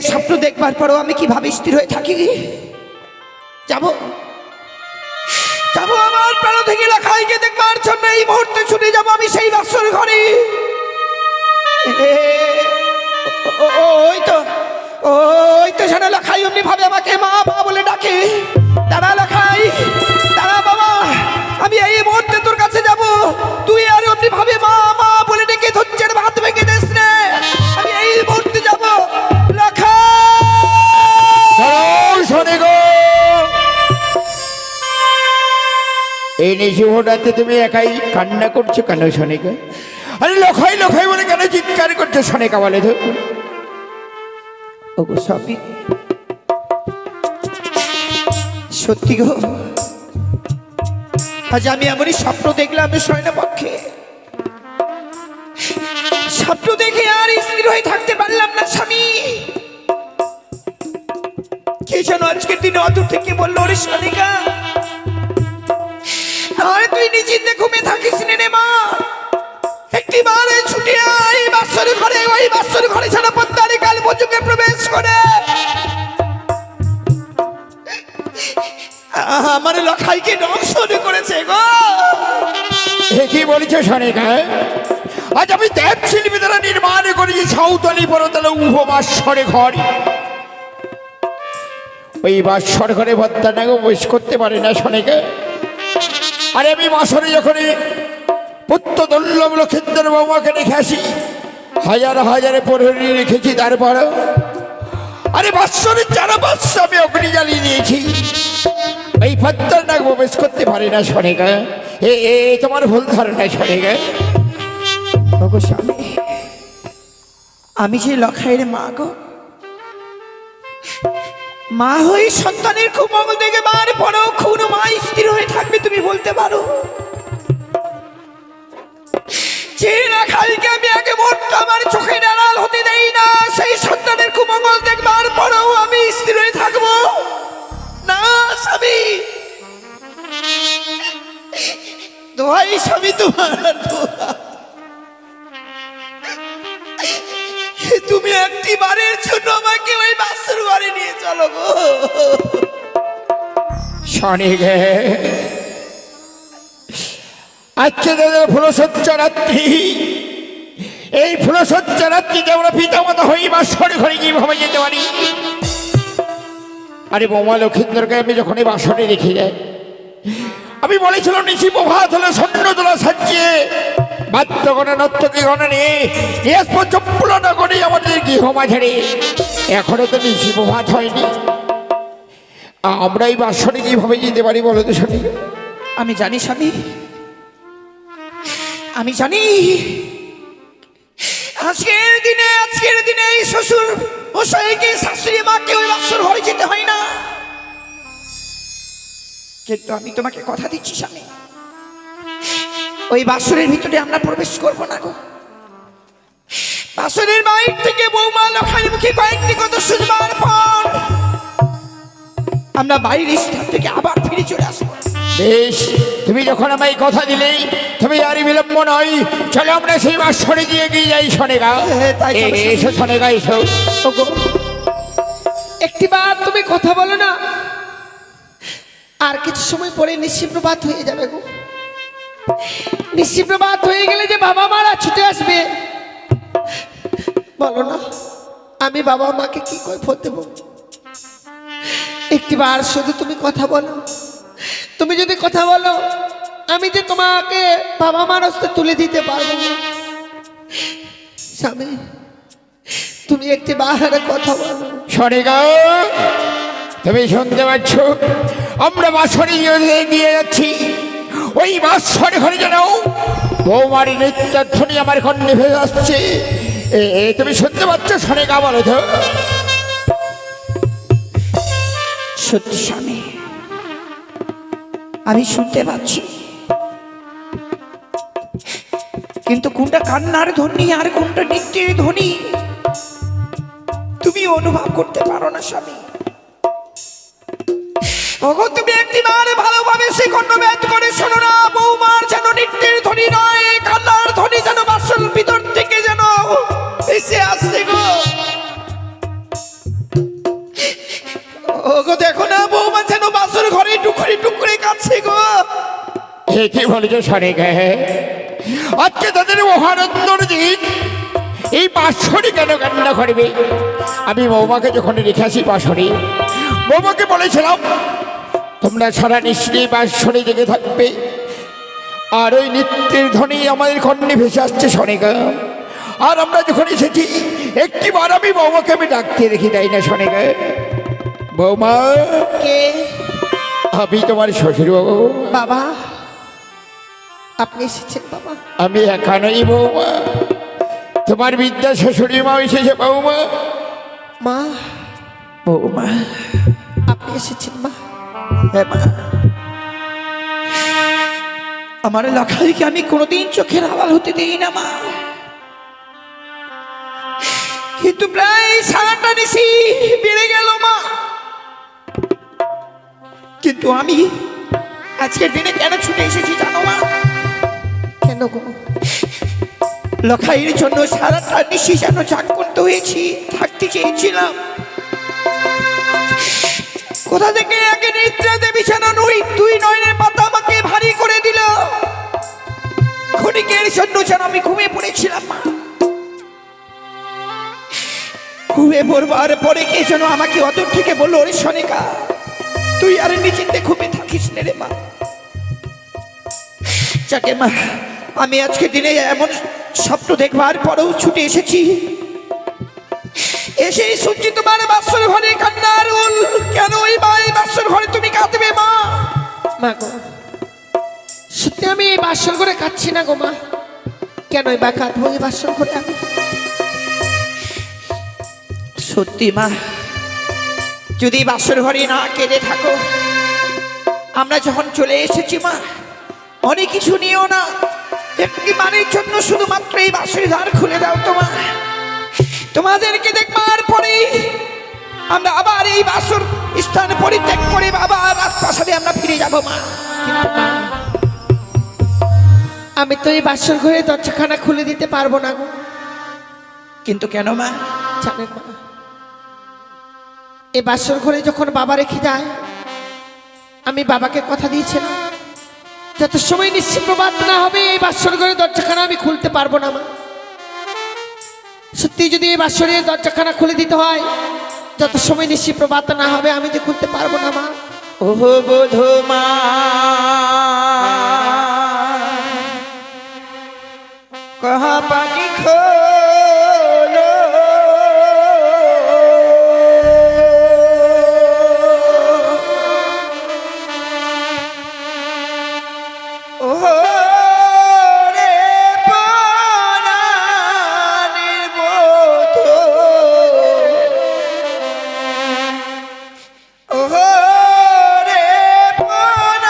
স্বপ্ন দেখবার পরও আমি কিভাবে স্থির হয়ে থাকি? যাবো আমার প্রাণ থেকে লেখাইকে দেখবার জন্য এই মুহূর্তে ছুটে যাবো আমি সেই বাসর ঘরে। ওই তো জানা লেখাই অমনি ভাবে আমাকে মা মা বলে ডাকে। দাঁড়া লেখাই, দাঁড়া বাবা, আমি এই মুহূর্তে তোর কাছে যাব। তুই আর অমনি ভাবে মা মা বলে ডেকে ধৈর্যের ভাত ভেঙে দিস রে। আমি এই মুহূর্তে যাব। এই নিশিভোটাতে তুমি একাই কান্না করছো কেন সনিকা? আরে লখাই লখাই বলে কেন চিৎকার করছো সনিকা বলে তো? ওগো স্বামী, সত্যি গো, আজ আমি এমনই স্বপ্ন দেখলাম শয়না পক্ষে। স্বপ্ন দেখে আর স্থির হয়ে থাকতে পারলাম না স্বামী। কে যেন আজকের দিনে অদূর থেকে বললো, ওরে সনিকা, আর তুই নিচিন্তে ঘুমিয়ে থাকিস নে মা। একটিবার ছুটে আয় বাসর ঘরে। ওই বাসর ঘরে ছাড়া পদ্মার কাল ভুজঙ্গে প্রবেশ করে আমার লখাইকে দংশন করেছে গো। কি বলছো সনিকা? আজ আমি দেব শিল্পী দ্বারা নির্মাণ করেছি সাঁওতালি পরতলে উপবাসরে ঘর। ওই বাসর ঘরে পদ্মা নাগো বস করতে পারে না সনিকা। আরে আমি বাসরে যখন পুত্র দুর্লভ লক্ষিন্দর বৌমাকে রেখে আসি, হাজার হাজারে প্রহরী রেখেছি, তারপর আরে বাসরের যারা বাস আমি অগ্নি জ্বালিয়ে দিয়েছি। এই পদ্মার নাগ প্রবেশ করতে পারে না সনিকা। এ তোমার ভুল ধারণা সনিকা। ওগো স্বামী, আমি যে লখাইয়ের মা গো, মা হয়ে সন্তানের খুব মঙ্গল দেখে বার পরও খুন মা স্থির হয়ে থাকবে তুমি বলতে পারো? যে রাখালকে আমি আগে মুহূর্ত আমার চোখে আড়াল হতে দেই না, সেই সন্তানের খুব মঙ্গল দেখবার পরেও আমি স্থির হয়ে থাকবো না স্বামী। দোহাই স্বামী তোমার, তুমি একটি বারের জন্য আমাকে ওই বাসর ঘরে নিয়ে চলো গো সনিকা। আজকে ফুলসজ্জা রাত্রি, এই ফুলসজ্জা রাত্রিতে আমরা পিতামাতা হই বাসর ঘরে কিভাবে যেতে পারি? আরে বোমা লক্ষিন্দরকে আমি যখন এই বাসরে রেখে যাই, আমি বলেছিলাম নিশি প্রভাত হলে স্বর্ণ তোলা সাজিয়ে বাদ্যগণে নর্তকী গণে নিয়ে চপ্পলটা করে আমাদের গৃহ মাঝারে। এখনো তো নিশি প্রভাত হয়নি, আমরা এই বাসরে কিভাবে যেতে পারি বলো তো শুনি? আমি জানি স্বামী, আমি জানি আজকের দিনে এই শ্বশুর মশাইকে শাশুড়ি মাকে ওই বাসর ঘরে যেতে হয় না। কিন্তু আমি তোমাকে কথা দিচ্ছি স্বামী, ওই বাসরের ভিতরে আমরা প্রবেশ করব না গো। বাসরের বাইর থেকে বৌমা লখাইয়ের মুখে কয়েকটি কথা শুনবার পর আমরা বাইরের স্থান থেকে আবার ফিরে চলে আসবো। বেশ, তুমি যখন আমায় কথা দিলেই তুমি আর বিলম্ব নয়, চলো আমরা সেই বাসরে গিয়ে যাই সনেগা। তাই চলো, স্বামী। এসো সনেগা, এসো। ওগো, একটিবার তুমি কথা বলো না, আর কিছু সময় পরে নিশিপ্রভাত হয়ে যাবে গো। নিশিপ্রভাত হয়ে গেলে যে বাবা মারা ছুটে আসবে, বলো না আমি বাবা মাকে কি কৈফিয়ত দেব? একটিবার শুধু তুমি কথা বলো। তুমি যদি কথা বলো, আমি যে তোমাকে বাবা মার হস্তে তুলে দিতে পারবো না। স্বামী, তুমি একটিবার কথা বলো। সনেগা, তুমি শুনতে পাচ্ছ? আমরা বাসরে দিয়ে যাচ্ছি। ওই বাসর ঘরে যেন বৌমার নৃত্যধ্বনি আমার কর্ণে ভেসে আসছে। তুমি শুনতে পাচ্ছ সনেগা? বলো তো। সত্যি স্বামী, আমি শুনতে পাচ্ছি, কিন্তু কোনটা কান্নার ধ্বনি আর কোনটা নৃত্যের ধ্বনি তুমি অনুভব করতে পারো না স্বামী। ওগো, তুমি একটিবার ভালোভাবে সেই কর্ণভেদ করে শোনো না। বৌমার যেন নৃত্যের ধ্বনি নয়, কান্নার ধ্বনি যেন বাসর ভিতর থেকে যেন এসে আসছে গো। ওগো, দেখো না বৌমা যেন বাসর ঘরে টুকরে টুকরে কাছে গো। কি বলেছো সনেগা? আজকে তাদের মহানন্দর দিন, এই বাসরে কেন কান্না করবে? আমি বৌমাকে যখন রেখে আসি বাসরে, বৌমাকে বলেছিলাম তোমরা সারা নিশ্চয়ই বাসরে জেগে থাকবে, আর ওই নৃত্যের ধ্বনি আমাদের কর্ণে ভেসে আসছে সনেগা। আর আমরা যখন এসেছি, একটিবার আমি বৌমাকে ডাকতে রেখে দেয় না সনেগা। বৌমা, কে? আমি তোমার শ্বশুর বাবু। বাবা, আপনি এসেছেন বাবা? আমি একা নই বৌমা, তোমার বিদ্যা শ্বশুরি মা এসেছে বৌমা। মা, বৌমা, আপনি এসেছেন মা? হ্যাঁ মা, আমার লখাইকে আমি কোনোদিন চোখের আড়াল হতে দিই না মা, কিন্তু প্রায় সারাটা নিশি বেড়ে গেল মা। কিন্তু আমি আজকের দিনে কেন ছুটে এসেছি জানো মা? কেন গো? লখাইয়ের জন্য সারাটা নিশি যেন জাগ্রত হয়েছি, থাকতে চেয়েছিলাম। কোথা থেকে একে নিদ্রাতে বিছানো দুই নয়নের পাতা আমাকে ভারী করে দিল। ক্ষণিকের জন্য যেন আমি ঘুমিয়ে পড়েছিলাম মা। ঘুমিয়ে পড়বার পরে কে যেন আমাকে অদূর থেকে বললো, ওরে সনেকা, তুই আর নিচিন্তে ঘুমিয়ে থাকিস নে রে মা। যাকে মা, আমি আজকে দিনে এমন স্বপ্ন দেখবার পরেও ছুটে এসেছি। এসেই শুনছি তোমার বাসর ঘরে কান্নার উল। কেন ওই বাসর ঘরে তুমি কাঁদবে মা? মা গো, সত্যি আমি এই বাসর ঘরে কাঁদছি না গো মা। কেন বা কাঁদবো এই বাসর ঘরে আমি? সত্যি মা, যদি বাসর ঘরে না কেঁদে থাকো, আমরা যখন চলে এসেছি মা, অনেক কিছু নিও না, একটি মানের জন্য শুধুমাত্র এই বাসের দ্বার খুলে দাও তোমার। তোমাদেরকে দেখবার পরে আমরা আবার এই বাসর স্থান পরিত্যাগ করে আবার রাজপ্রাসাদে আমরা ফিরে যাব মা। আমি তো এই বাসর ঘরে দরজাখানা খুলে দিতে পারবো না গো। কিন্তু কেন মা? জানেন মা, এই বাসর ঘরে যখন বাবা রেখে যায়, আমি বাবাকে কথা দিয়েছিলাম যত সময় নিশ্চিপ্রবাদ না হবে এই বাসর ঘরে দরজাখানা আমি খুলতে পারবো না মা। সত্যি যদি এই বাসরের দরজাখানা খুলে দিতে হয়, যত সময় নিশ্চিপ্রবাদ না হবে আমি যে খুলতে পারবো না মা। ও বোধো মা, কহা পানি খোলো, ও রে প্রাণের বোধো, ও রে প্রাণ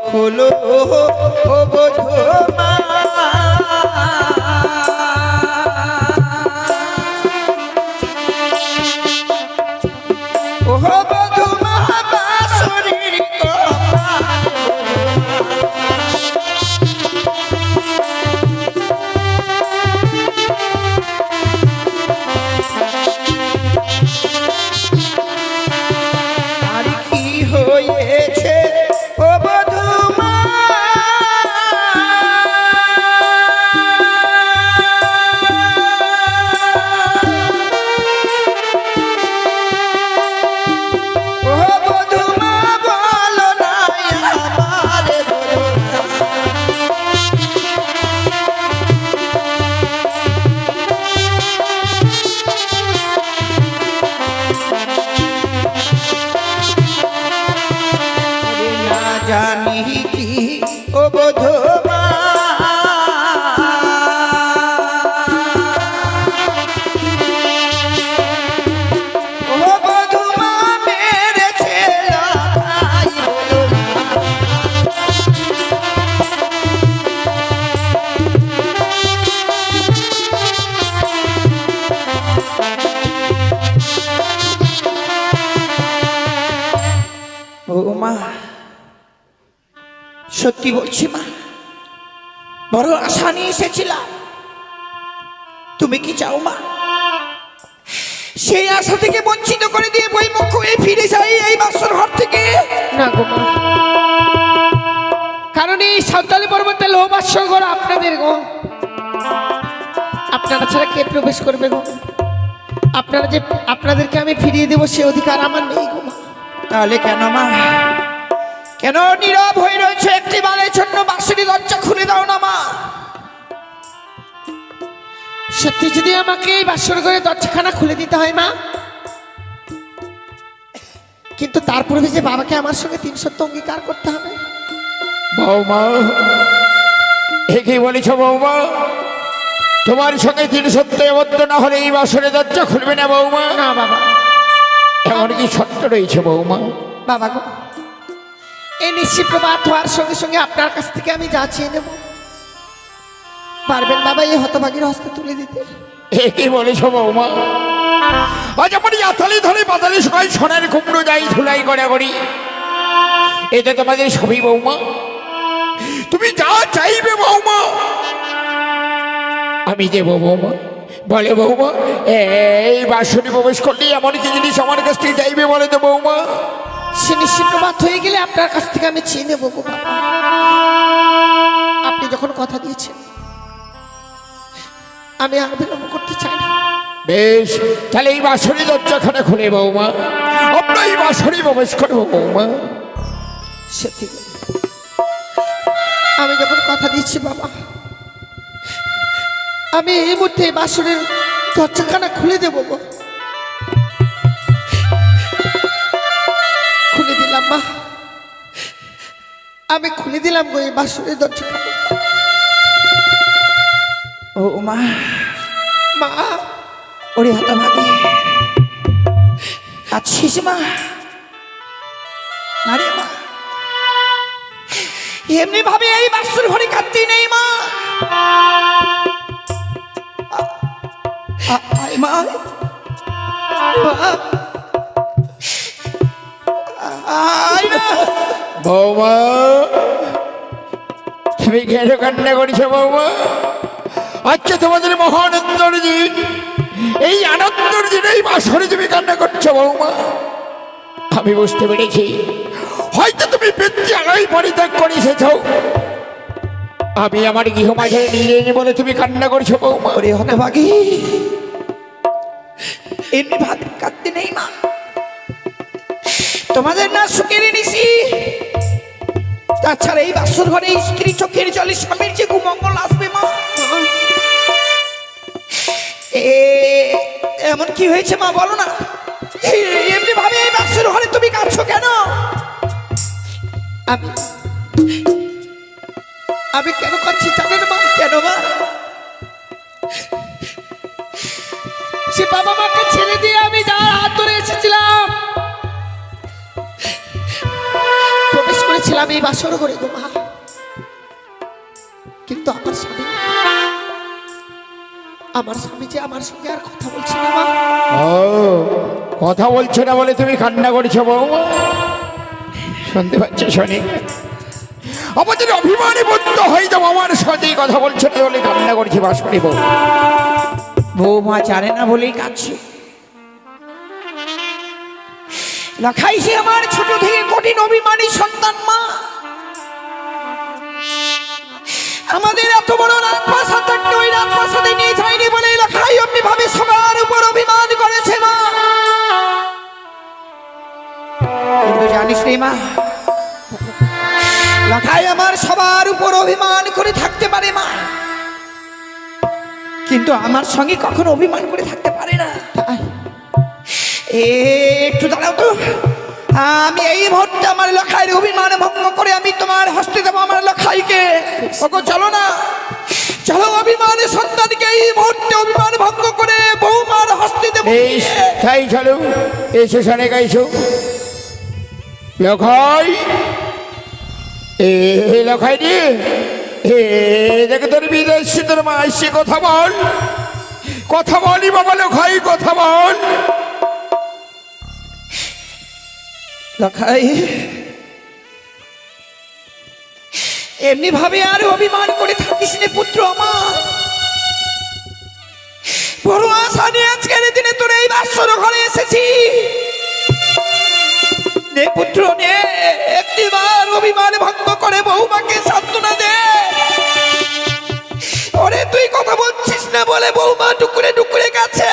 খোলো ও বধূ মা। ও বধূ মা বাঁশরির কপাল। আর কি হয়েছে ও বধূ মা? ও বধূ মা বলো না আমারে বলো না। ওরে না জানি কি ও বধূ মা। ও বধূ মা মেরেছে লড়াই বলো না। ও মা, সত্যি বলছি মা, বড় আশা নিয়ে এসেছিলাম। তুমি কি চাও মা? সেই আশা থেকে বঞ্চিত করে দিয়ে বই মুখ হয়ে ফিরে যাই এই বাসর ঘর থেকে? না গো মা, কারণ এই সাঁওতালি পর্বতে লো বাসর ঘর আপনাদের গো। আপনারা ছাড়া কে প্রবেশ করবে গো? আপনাদেরকে আমি ফিরিয়ে দেবো সে অধিকার আমার নেই গো মা। তাহলে কেন মা, কেন নীরব হয়ে রয়েছে? একটি বালের জন্য বাঁশরি দরজা খুলে দাও না মা। সত্যি যদি আমাকে এই বাসর ঘরে দরজাখানা খুলে দিতে হয় মা, কিন্তু তার পূর্বে যে বাবাকে আমার সঙ্গে ৩ সত্য অঙ্গীকার করতে হবে। বৌমা, এ কি বলেছ বৌমা? তোমার সঙ্গে ৩ সত্য আবদ্ধ না হলে এই বাসরে দরজা খুলবে না বৌমা? না বাবা, এমন কি সত্য রয়েছে বৌমা? বাবা গো, এই নিশ্চিত প্রভাত হওয়ার সঙ্গে সঙ্গে আপনার কাছ থেকে আমি যা চেয়ে নেব, পারবেন বাবা এই হতভাগীর হস্তে তুলে দিতে? এ কি বলেছ বৌমা? আজ আমার আতালি ধরে পাতালি সবাই সোনার কুমড়ো যাই ধুলাই গড়াগড়ি, এটা তোমাদের সবই বৌমা? তুমি যা চাইবে বৌমা আমি দেবো বৌমা। বলে বৌমা, এই বাসনে প্রবেশ করলে এমন কি জিনিস আমার কাছ থেকে চাইবে বলে তো বৌমা? সে নিশ্চিত প্রভাত হয়ে গেলে আপনার কাছ থেকে আমি চেয়ে নেব গো বাবা। আপনি যখন কথা দিয়েছেন, আমি আর বিলম্ব করতে চাই না। বেশ, তাহলে এই বাসনে দরজাখানে খুলে বৌমা আমরা এই বাসনে প্রবেশ করবো বৌমা। সত্যি গো, আমি যখন কথা দিচ্ছি বাবা, আমি এই মুহূর্তে এই বাসনের দরজাখানা খুলে দেবো গো। খুলে দিলাম মা, আমি খুলে দিলাম গো এই বাসনের দরজাখানা। ও মা, মা, ওরে হতভাগী আছিস মা? আরে মা, এমনি ভাবে এই বাসর ঘরে কাঁদতেই নেই মা। আয় মা, আয় না। বৌমা, তুমি কেন কান্না করেছো বৌমা? আজকে তোমাদের মহানন্দর দিন, এই আনন্দের দিনে এই বাসরে তুমি কান্না করছো বৌমা। আমি বুঝতে পেরেছি, হয়তো তুমি বিদ্যালয় পরিত্যাগ করে এসেছো, আমি আমার গৃহমাঝে নিয়ে এনে বলে তুমি কান্না করছো বৌমা। ওরে হতভাগী, এমনি ভাত কাটতে নেই মা। তোমাদের না সুখের নিশি, তাছাড়া এই বাসর ঘরে স্ত্রী চোখের জলে স্বামীর যে কুমঙ্গল আসবে মা। এমন কি হয়েছে মা বলো না? এমনি ভাবে এই বাসর ঘরে তুমি কাঁদছো কেন? আমি কেন কাঁদছি জানেন মা? কেন মা? সে বাবা মাকে ছেড়ে দিয়ে আমি যার হাত ধরে এসেছিলাম, প্রবেশ করেছিলাম ছিলাম এই বাসর ঘরে গো মা, কিন্তু আমার স্বামী যে আমার সঙ্গে আর কথা বলছে না মা। ও কথা বলছে না বলে তুমি কান্না করছো বৌমা? শুনতে পাচ্ছ শোনে, আমাদের অভিমানী বন্ধ হয়ে যাবো, আমার সাথেই কথা বলছে না বলে কান্না করছি বাঁশবাড়ি বউ। বৌমা জানে না বলেই কাঁদছে। লাখাই সে আমার ছোট থেকে কঠিন অভিমানী সন্তান মা। আমাদের এত বড় রাজপ্রাসাদ থাকতে ওই রাজপ্রাসাদে নিয়ে যায়নি বলে লাখাই অমনি ভাবে সবার উপর অভিমান করেছে মা। কিন্তু জানিস রে মা, লাখাই আমার সবার উপর অভিমান করে থাকতে পারে মা, কিন্তু আমার সঙ্গে কখনো অভিমান করে থাকতে পারে না। একটু দাঁড়াও তো, আমি এই মুহূর্তে আমার লখাইয়ের অভিমান ভঙ্গ করে আমি তোমার হস্তে দেবো আমার লখাইকে। ওগো চলো না, চলো অভিমানের সন্তানকে এই মুহূর্তে অভিমান ভঙ্গ করে বৌমার হস্তে দেবো। এই তাই চলো, এসো শোনে গাইছো লখাই, এ লখাই রে, এ দেখে তোর বিদেশি তোর মা এসে কথা বল, কথা বলি বাবা লখাই, কথা বল। লখাই এমনি ভাবে আর অভিমান করে থাকিস নে পুত্র আমার। বড় আশা নিয়ে আজকের দিনে তোর এই বাসর ঘরে এসেছি। নে পুত্র নে, একটিবার অভিমান ভঙ্গ করে বৌমাকে সান্ত্বনা দে। ওরে তুই কথা বলছিস না বলে বৌমা টুকরে টুকরে গেছে।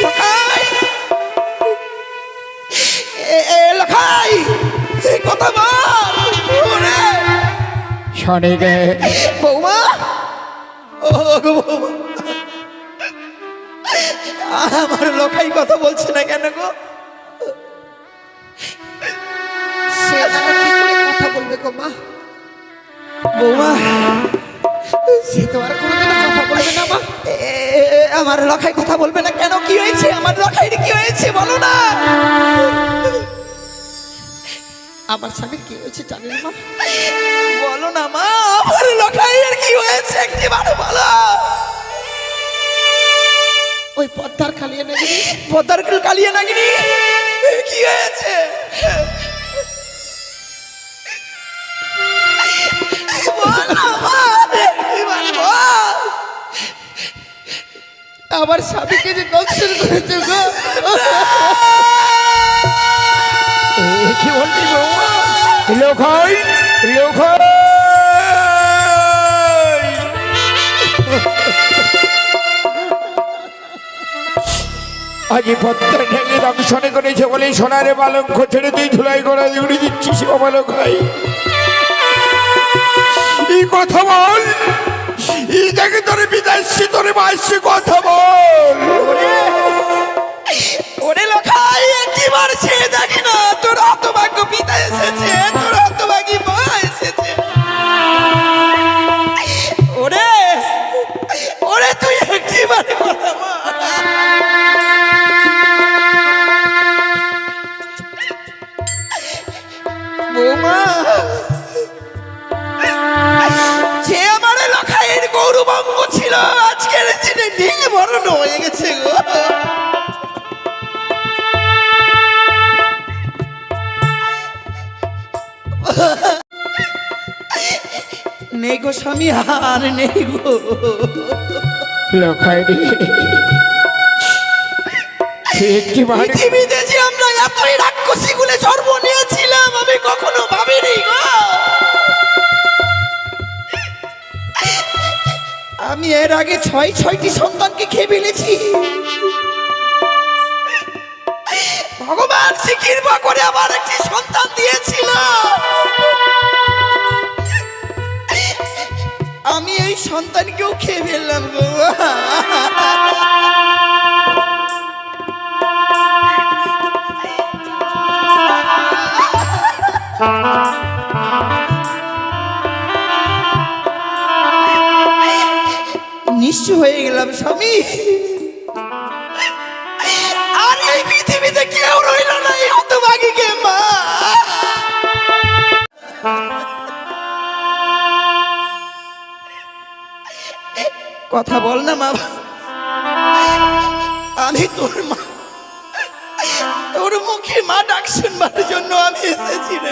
লখাই, লখাই কথা বল। ওরে শোনে গে বৌমা, ও গো বৌমা, আমার লখাই কথা বলছে না কেন গো? সে কি করে কথা বলবে গো মা? বৌমা, সে তো আর কোনোদিনও কথা বলবে না মা। আমার লখাই কথা বলবে না কেন? কি হয়েছে আমার লখাইয়ের, কি হয়েছে বলো না? আমার স্বামীর কি হয়েছে জানেন মা? বলো না মা, আমার লখাইয়ের কি হয়েছে একবার বলো। ওই পদ্মার কালিয়া নাগিনি, পদ্মার কালিয়া নাগিনি কি হয়েছে? আমার স্বামীকে যে দংশন করেছে গো। কি বলছি বৌমা? লখাই, লখাই আজ পত্র ঠেঙে দংশনে করেছে বলে সোনারে বালঙ্ক ছেড়ে তুই ধুলাই করা উড়ে দিচ্ছিস বাবা লখাই। এই কথা বল, এই দেখে তোরে বিদাসী তোরে মাসি কথা বল। ওরে লখাই একবার সে দেখি না তোর হতভাগ্য পিতা এসেছে, তোর হতভাগী মা এসেছে। ওরে ওরে তুই একবার কথা বল। বৌমা, যে আমার লখাইয়ের গৌরবঙ্গ ছিল আজকের দিনে নীল বরণ হয়ে গেছে গো। নেই গো স্বামী, আর নেই গো। লখাই রে, পৃথিবীতে যে আমরা এতই রাক্ষসী গুলে জন্ম নিয়েছিলাম আমি কখনো ভাবিনি গো। আমি এর আগে ছয়টি সন্তানকে খেয়ে ফেলেছি। ভগবান শ্রী কৃপা করে আবার একটি সন্তান দিয়েছিল। আমি এই সন্তানকেও খেয়ে ফেললাম গো। নিঃস্ব হয়ে গেলাম স্বামী। আর এই পৃথিবীতে কেউ রইল না এই হতভাগীকে মা। কথা বল না মা। আমি তোর মা, তোর মুখে মা ডাক শুনবার জন্য আমি এসেছি রে।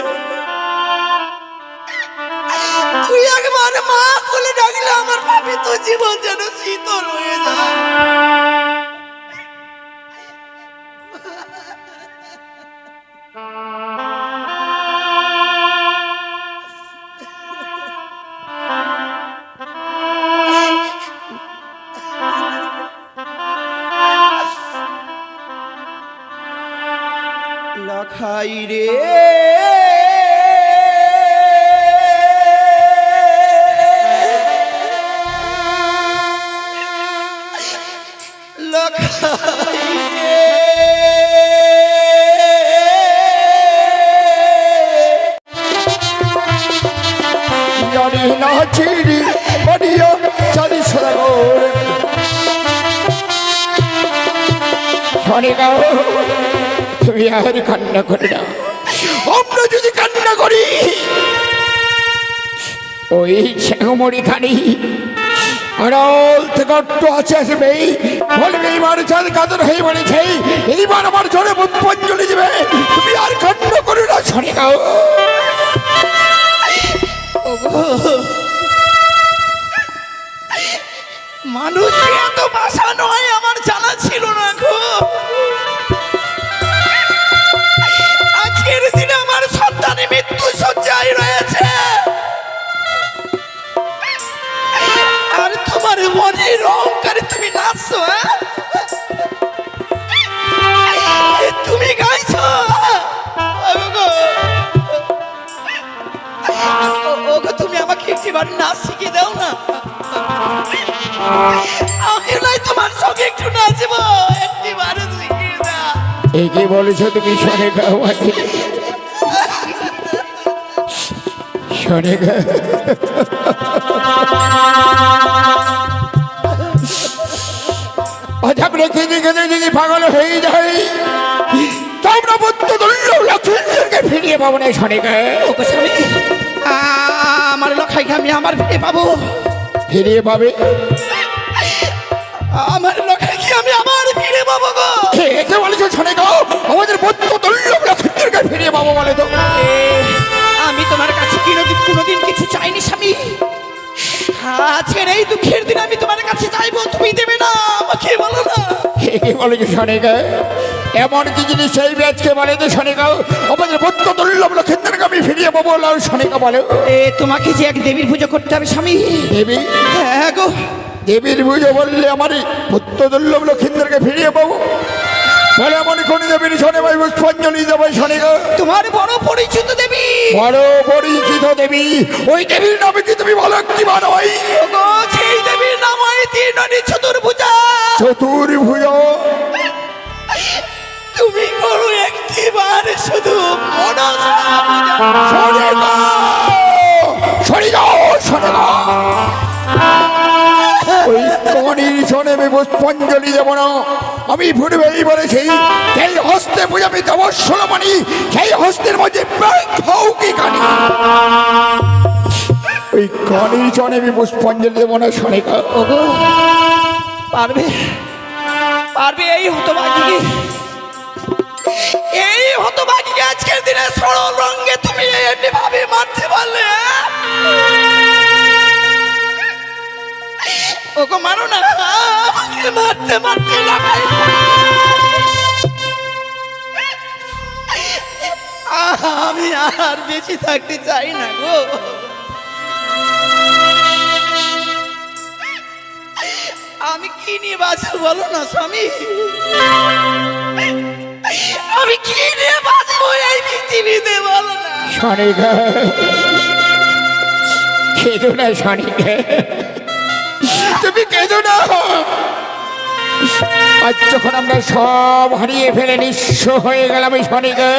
তুই একবার মা বলে ডাকলে আমার ভাবি তো জীবন যেন শীতল হয়ে যায়। লখাই রে লখাই রে জানি না চিনি বাড়িয়া জানি সদাগর শোনেগা তুমি আর কান্না করে না। আমরা যদি কান্না করি ওই ছেঁমড়ি খানি আড়াল থেকে অট্ট আছে আসবে বলবে এইবার চাঁদ কাতর হয়ে বলেছে এইবার আমার জোরে পুষ্পাঞ্জলি দেবে। তুমি আর কান্না করো না শোনেগা। মানুষ এত ভাষা নয় আমার জানা ছিল না গো। আজকের দিনে আমার সন্তানের মৃত্যু শয্যায় রয়েছে, আর তোমার মনের অহংকারে তুমি নাচছো। তুমি গাইছো ওগো, তুমি আমাকে একটিবার নাচ শিখিয়ে দাও না। আমি নয় তোমার সঙ্গে একটু নাচবো, একটিবার শিখিয়ে দাও। এই কি বলেছো তুমি শোনেগা? আমাকে শোনেগা আজাব রেখে দেখে যদি পাগল হয়ে যায় তোমরা বুদ্ধ তুল্য লক্ষ্মীদেরকে ফিরিয়ে পাবো না শোনেগা। ওগো স্বামী, আমার লখাইকে আমি আমার ফিরে পাবো। ফিরিয়ে পাবে? আমার লখাইকে আমি আবার ফিরে পাবো গো। একে বলেছো শোনেগা আমাদের বুদ্ধ তুল্য লক্ষ্মীদেরকে ফিরিয়ে পাবো বলে তো। আমি তোমার কাছে কোনোদিন কিছু চাইনি স্বামী। আজকের এই দুঃখের দিন আমি তোমার কাছে চাইবো, তুমি দেবে না আমাকে বলো না। একে বলেছো শোনেগা এমন কি জিনিস সেই ব্যাচকে বলে তো শোনেগা আমাদের বুদ্ধ তুল্য লক্ষ্মীদেরকে আমি ফিরিয়ে পাবো লাল শোনেগা বলো। তোমাকে যে এক দেবীর পুজো করতে হবে স্বামী। দেবী? হ্যাঁ গো। দেবীর পুজো বললে আমার পুত্র দুর্লভ লক্ষ্মীদেরকে ফিরিয়ে পাবো বলে এমন কোন দেবীর শোনে ভাই পুষ্পাঞ্জলি দেবে শোনেগা। তোমার বড় পরিচিত দেবী, বড় পরিচিত দেবী, ওই দেবীর নামে কি তুমি বলো একটি বানো ভাই? ওগো সেই দেবীর নাম হয় তিননি চতুর্ভুজা। চতুর্ভুজ? তুমি করো একটিবার শুধু মনসা পূজা। শোনেগা শোনেগা শোনেগা ওই কনির শোনে আমি পুষ্পাঞ্জলি দেব না। আমি ফুটবেই বলেছি সেই হস্তে বুঝাবি দেবো ষোলমানি, সেই হস্তের মধ্যে কি কানি ওই কনির শোনে আমি পুষ্পাঞ্জলি দেব না শোনেগা। ওগো পারবে পারবে এই হতভাগীকে, এই হতভাগীকে আজকের দিনে সরল রঙে তুমি এমনি ভাবে মারতে পারলে? ওগো মারো না, আমাকে মারতে মারতে লাগাই। আমি আর বেঁচে থাকতে চাই না গো। আমি কি নিয়ে বাঁচবো বলো না স্বামী? আমি কি নিয়ে বাঁচবো এই পৃথিবীতে বলো না? শোনেগা কেঁদো না শোনেগা, তুমি কেঁদো না। আজ যখন আমরা সব হারিয়ে ফেলে নিঃস্ব হয়ে গেলাম শোনেগা,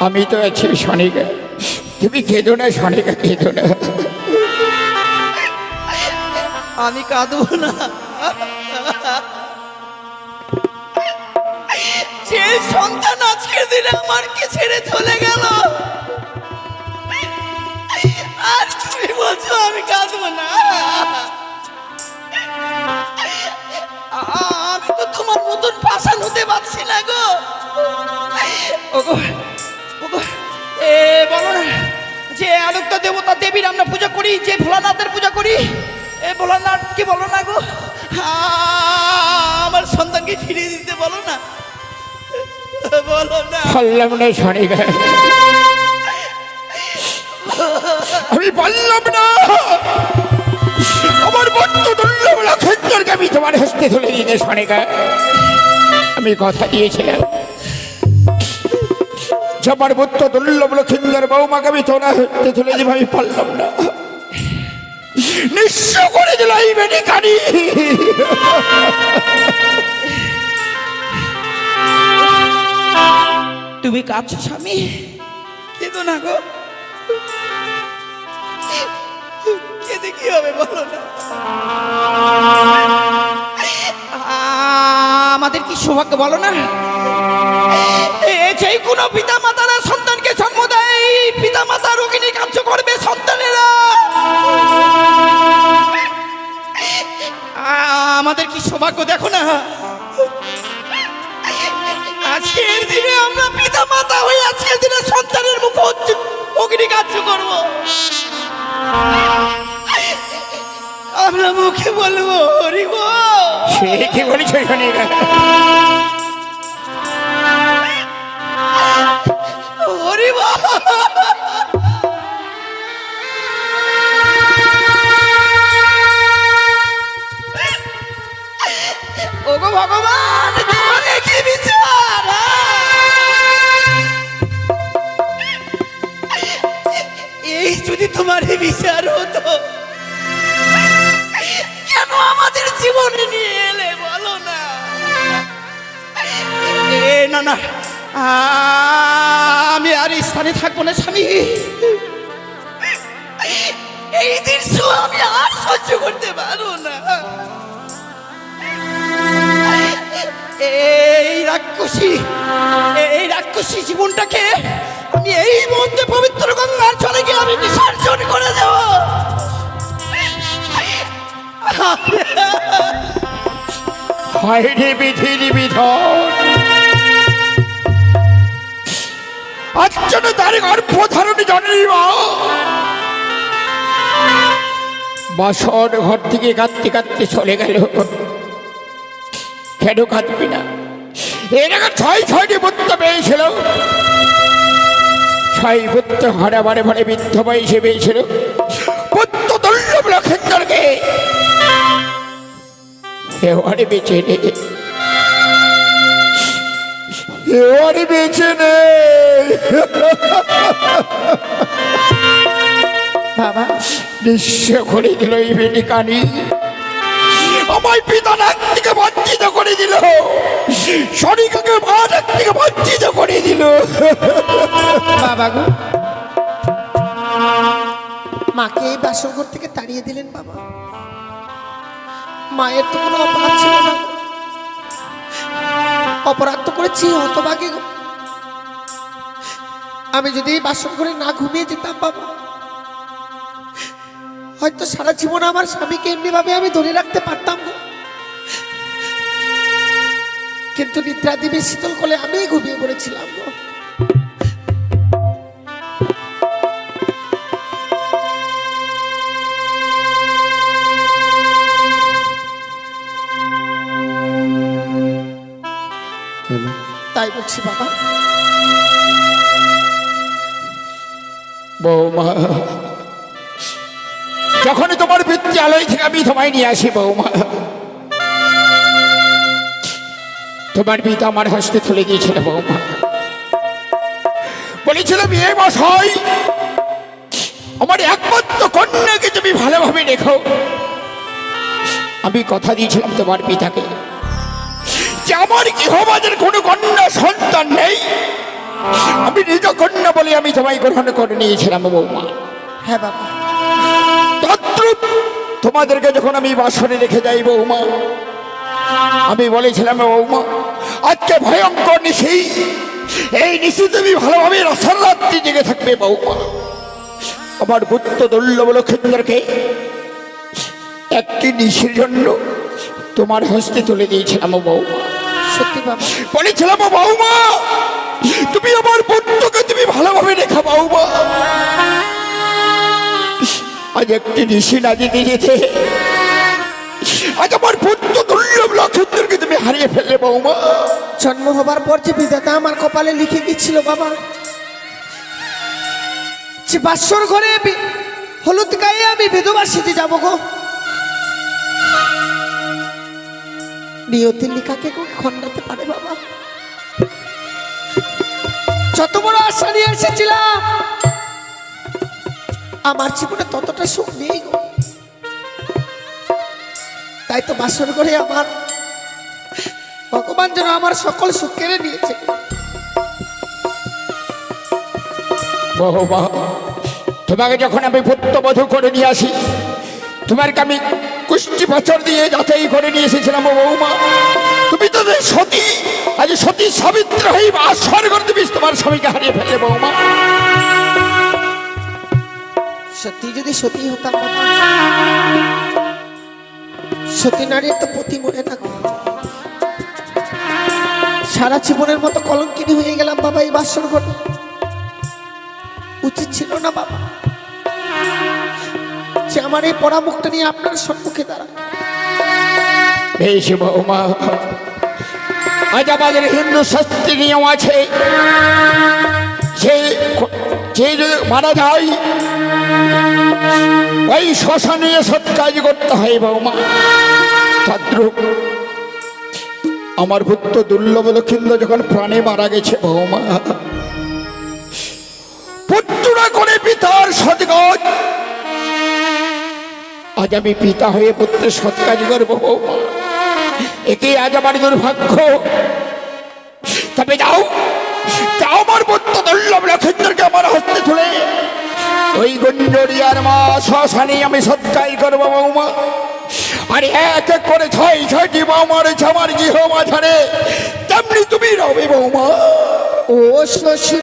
আমি তো আছি শোনেগা, তুমি কেঁদো না শোনেগা, কেঁদো না। আমি কাঁদবো না। যে সন্তান আজকের দিনে আমাকে ছেড়ে চলে গেল, আর তুমি বলছো আমি কাঁদবো না? পারছি না গো। ওগো ওগো, এ বলো না, যে আলোক্ত দেবতা দেবীর আমরা পূজা করি, যে ভোলানাথের পূজা করি, এ ভোলানাথ কি বলো না গো, আমার সন্তানকে ফিরিয়ে দিতে বলো না, বলো না। পারলাম না শনি গে, আমি পারলাম না। আমার বন্ধু দুর্লভ লক্ষেন্দ্রকে আমি তোমার হস্তে তুলে দিতে শনি গে। আমি কথা দিয়েছিলাম যে আমার বন্ধু দুর্লভ লক্ষেন্দ্র বৌমাকে আমি তোমার হস্তে তুলে দিব, আমি পারলাম না। নিঃস্ব করে দিল এই বেটি কানি। তুমি কাঁদছো স্বামী, কেঁদো না গো, কেঁদে কি হবে বলো না। আমাদের কি সৌভাগ্য বলো না, যে কোনো পিতা মাতারা সন্তানকে জন্ম দেয়, পিতা মাতা রোগিণী কার্য করবে সন্তানেরা। আমাদের কি সৌভাগ্য দেখো না, আজকের দিনে আমরা পিতা মাতা হয়ে আজকের দিনে সন্তানের মুখ অগ্নি কার্য করবো। আমরা মুখে বলবো হরি বল। সে কি বলেছে শনি গে? হরি বল। ওগো ভগবান, তোমার কি বিচার? এই যদি তোমার বিচার হতো, কেন আমাদের জীবনে নিয়ে এলে বলো না। এ না না, আমি আর এই স্থানে থাকবো না স্বামী। এই দৃশ্য আমি আর সহ্য করতে পারবো না। এই রাক্ষসী জীবনটাকে আমি এই মুহূর্তে পবিত্র গঙ্গার জলে গিয়ে আমি বিসর্জন করে দেব। হয়নি বিধির বিধন, আজ জন্য তার গর্ভধারণ জন্ম। বাসন ঘর থেকে কাঁদতে কাঁদতে চলে গেল। কেন কাঁদবি না? এর আগে ছয়টি পুত্র পেয়েছিল, 6 পুত্র হারা বারে বারে বৃদ্ধ বয়সে পেয়েছিল। পুত্র দুর্লভ লক্ষেন্দ্রকে এবারে বেঁচে নে, এবারে বেঁচে নে। বাবা, নিঃস্ব করে দিল এই বেটি কানি। আমায় পিতা নাক থেকে বঞ্চিত করে দিল, শনিকাকে মা নাক থেকে বঞ্চিত করে দিল। বাবা গো, মাকে এই বাসর ঘর থেকে তাড়িয়ে দিলেন বাবা। মায়ের তো কোনো অপরাধ ছিল না, অপরাধ তো করেছি হতভাগী গো। আমি যদি এই বাসর ঘরে না ঘুমিয়ে যেতাম বাবা, হয়তো সারা জীবন আমার স্বামীকে এমনি ভাবে আমি ধরে রাখতে পারতাম গো। কিন্তু নিদ্রা দিবে শীতল কোলে আমি ঘুমিয়ে পড়েছিলাম গো। তাই বলছি বাবা, বৌমা, যখনই তোমার বিদ্যালয় থেকে আমি তোমায় নিয়ে আসি বৌমা, তোমার পিতা আমার হস্তে তুলে দিয়েছিল বৌমা। বলেছিল বিয়ে মশাই, আমার একমাত্র কন্যাকে তুমি ভালোভাবে রেখো। আমি কথা দিয়েছিলাম তোমার পিতাকে যে আমার গৃহবাদের কোনো কন্যা সন্তান নেই, আমি নিজ কন্যা বলে আমি তোমায় গ্রহণ করে নিয়েছিলাম বৌমা। হ্যাঁ বাবা, তদ্রূপ তোমাদেরকে যখন আমি বাসনে রেখে যাই বৌমা, আমি বলেছিলাম বৌমা আজকে ভয়ঙ্কর নিশি, এই নিশি তুমি ভালোভাবে রসার রাত্রি জেগে থাকবে বৌমা। আমার পুত্র দুর্লভ লক্ষেন্দ্রকে একটি নিশির জন্য তোমার হস্তে তুলে দিয়েছিলাম বৌমা। সত্যি বাবা, বলেছিলাম ও বৌমা, তুমি আমার পুত্রকে তুমি ভালোভাবে রেখা বৌমা। আজ একটি ঋষি না দিতে যেতে আজ আমার পুত্র দুর্লভ লক্ষেন্দ্রকে তুমি হারিয়ে ফেললে বৌমা। জন্ম হবার পর যে বিধাতা আমার কপালে লিখে গেছিল বাবা, যে বাসর ঘরে হলুদ গায়ে আমি বিধবা সেজে যাবো গো, নিয়তির লেখাকে খণ্ডাতে পারে বাবা? যত বড় আশা নিয়ে এসেছিলাম, আমার জীবনে ততটা সুখ নেই গো। তাই তো বাসর ঘরে আমার ভগবান যেন আমার সকল সুখ কেড়ে নিয়েছে। বৌমা, তোমাকে যখন আমি পুত্রবধূ করে নিয়ে আসি, তোমাকে আমি কুষ্টি বছর দিয়ে যাচাই করে নিয়ে এসেছিলাম ও বৌমা। তুমি তো যে সতী, আজ সতী সাবিত্রী হয়ে বাসর ঘরে তুমি তোমার স্বামীকে হারিয়ে ফেললে বৌমা। সত্যি যদি সতী হতাম বাবা, সতী নারীর তো পতি মরে না গো। সারা জীবনের মতো কলঙ্কিনী হয়ে গেলাম বাবা এই বাসর ঘরে। উচিত ছিল না বাবা যে আমার এই পড়া মুখটা নিয়ে আপনার সম্মুখে দাঁড়ায়। বেশ বৌমা, আজ আমাদের হিন্দু শাস্ত্রে নিয়ম আছে, যে যদি মারা যায় ওই শ্মশানে সৎ কাজ করতে হয় বৌমা। তদ্রূপ আমার পুত্র দুর্লভ লক্ষিন্দ্র যখন প্রাণে মারা গেছে বৌমা, পুত্ররা করে পিতার সৎকাজ, আজ আমি পিতা হয়ে পুত্রের সৎকাজ করবো বৌমা। একে আজ আমার দুর্ভাগ্য। তবে যাও যাও, আমার পুত্র দুর্লভ লক্ষিন্দ্রকে আমার হস্তে তুলে ওই গুঞ্জরিয়ার মা শ্মশানে আমি সৎকাজ করবো বৌমা। আর এক এক করে ছয়টি বৌমা রয়েছে আমার গৃহ মাঝারে, তেমনি তুমি রবে বৌমা। ও শ্বশুর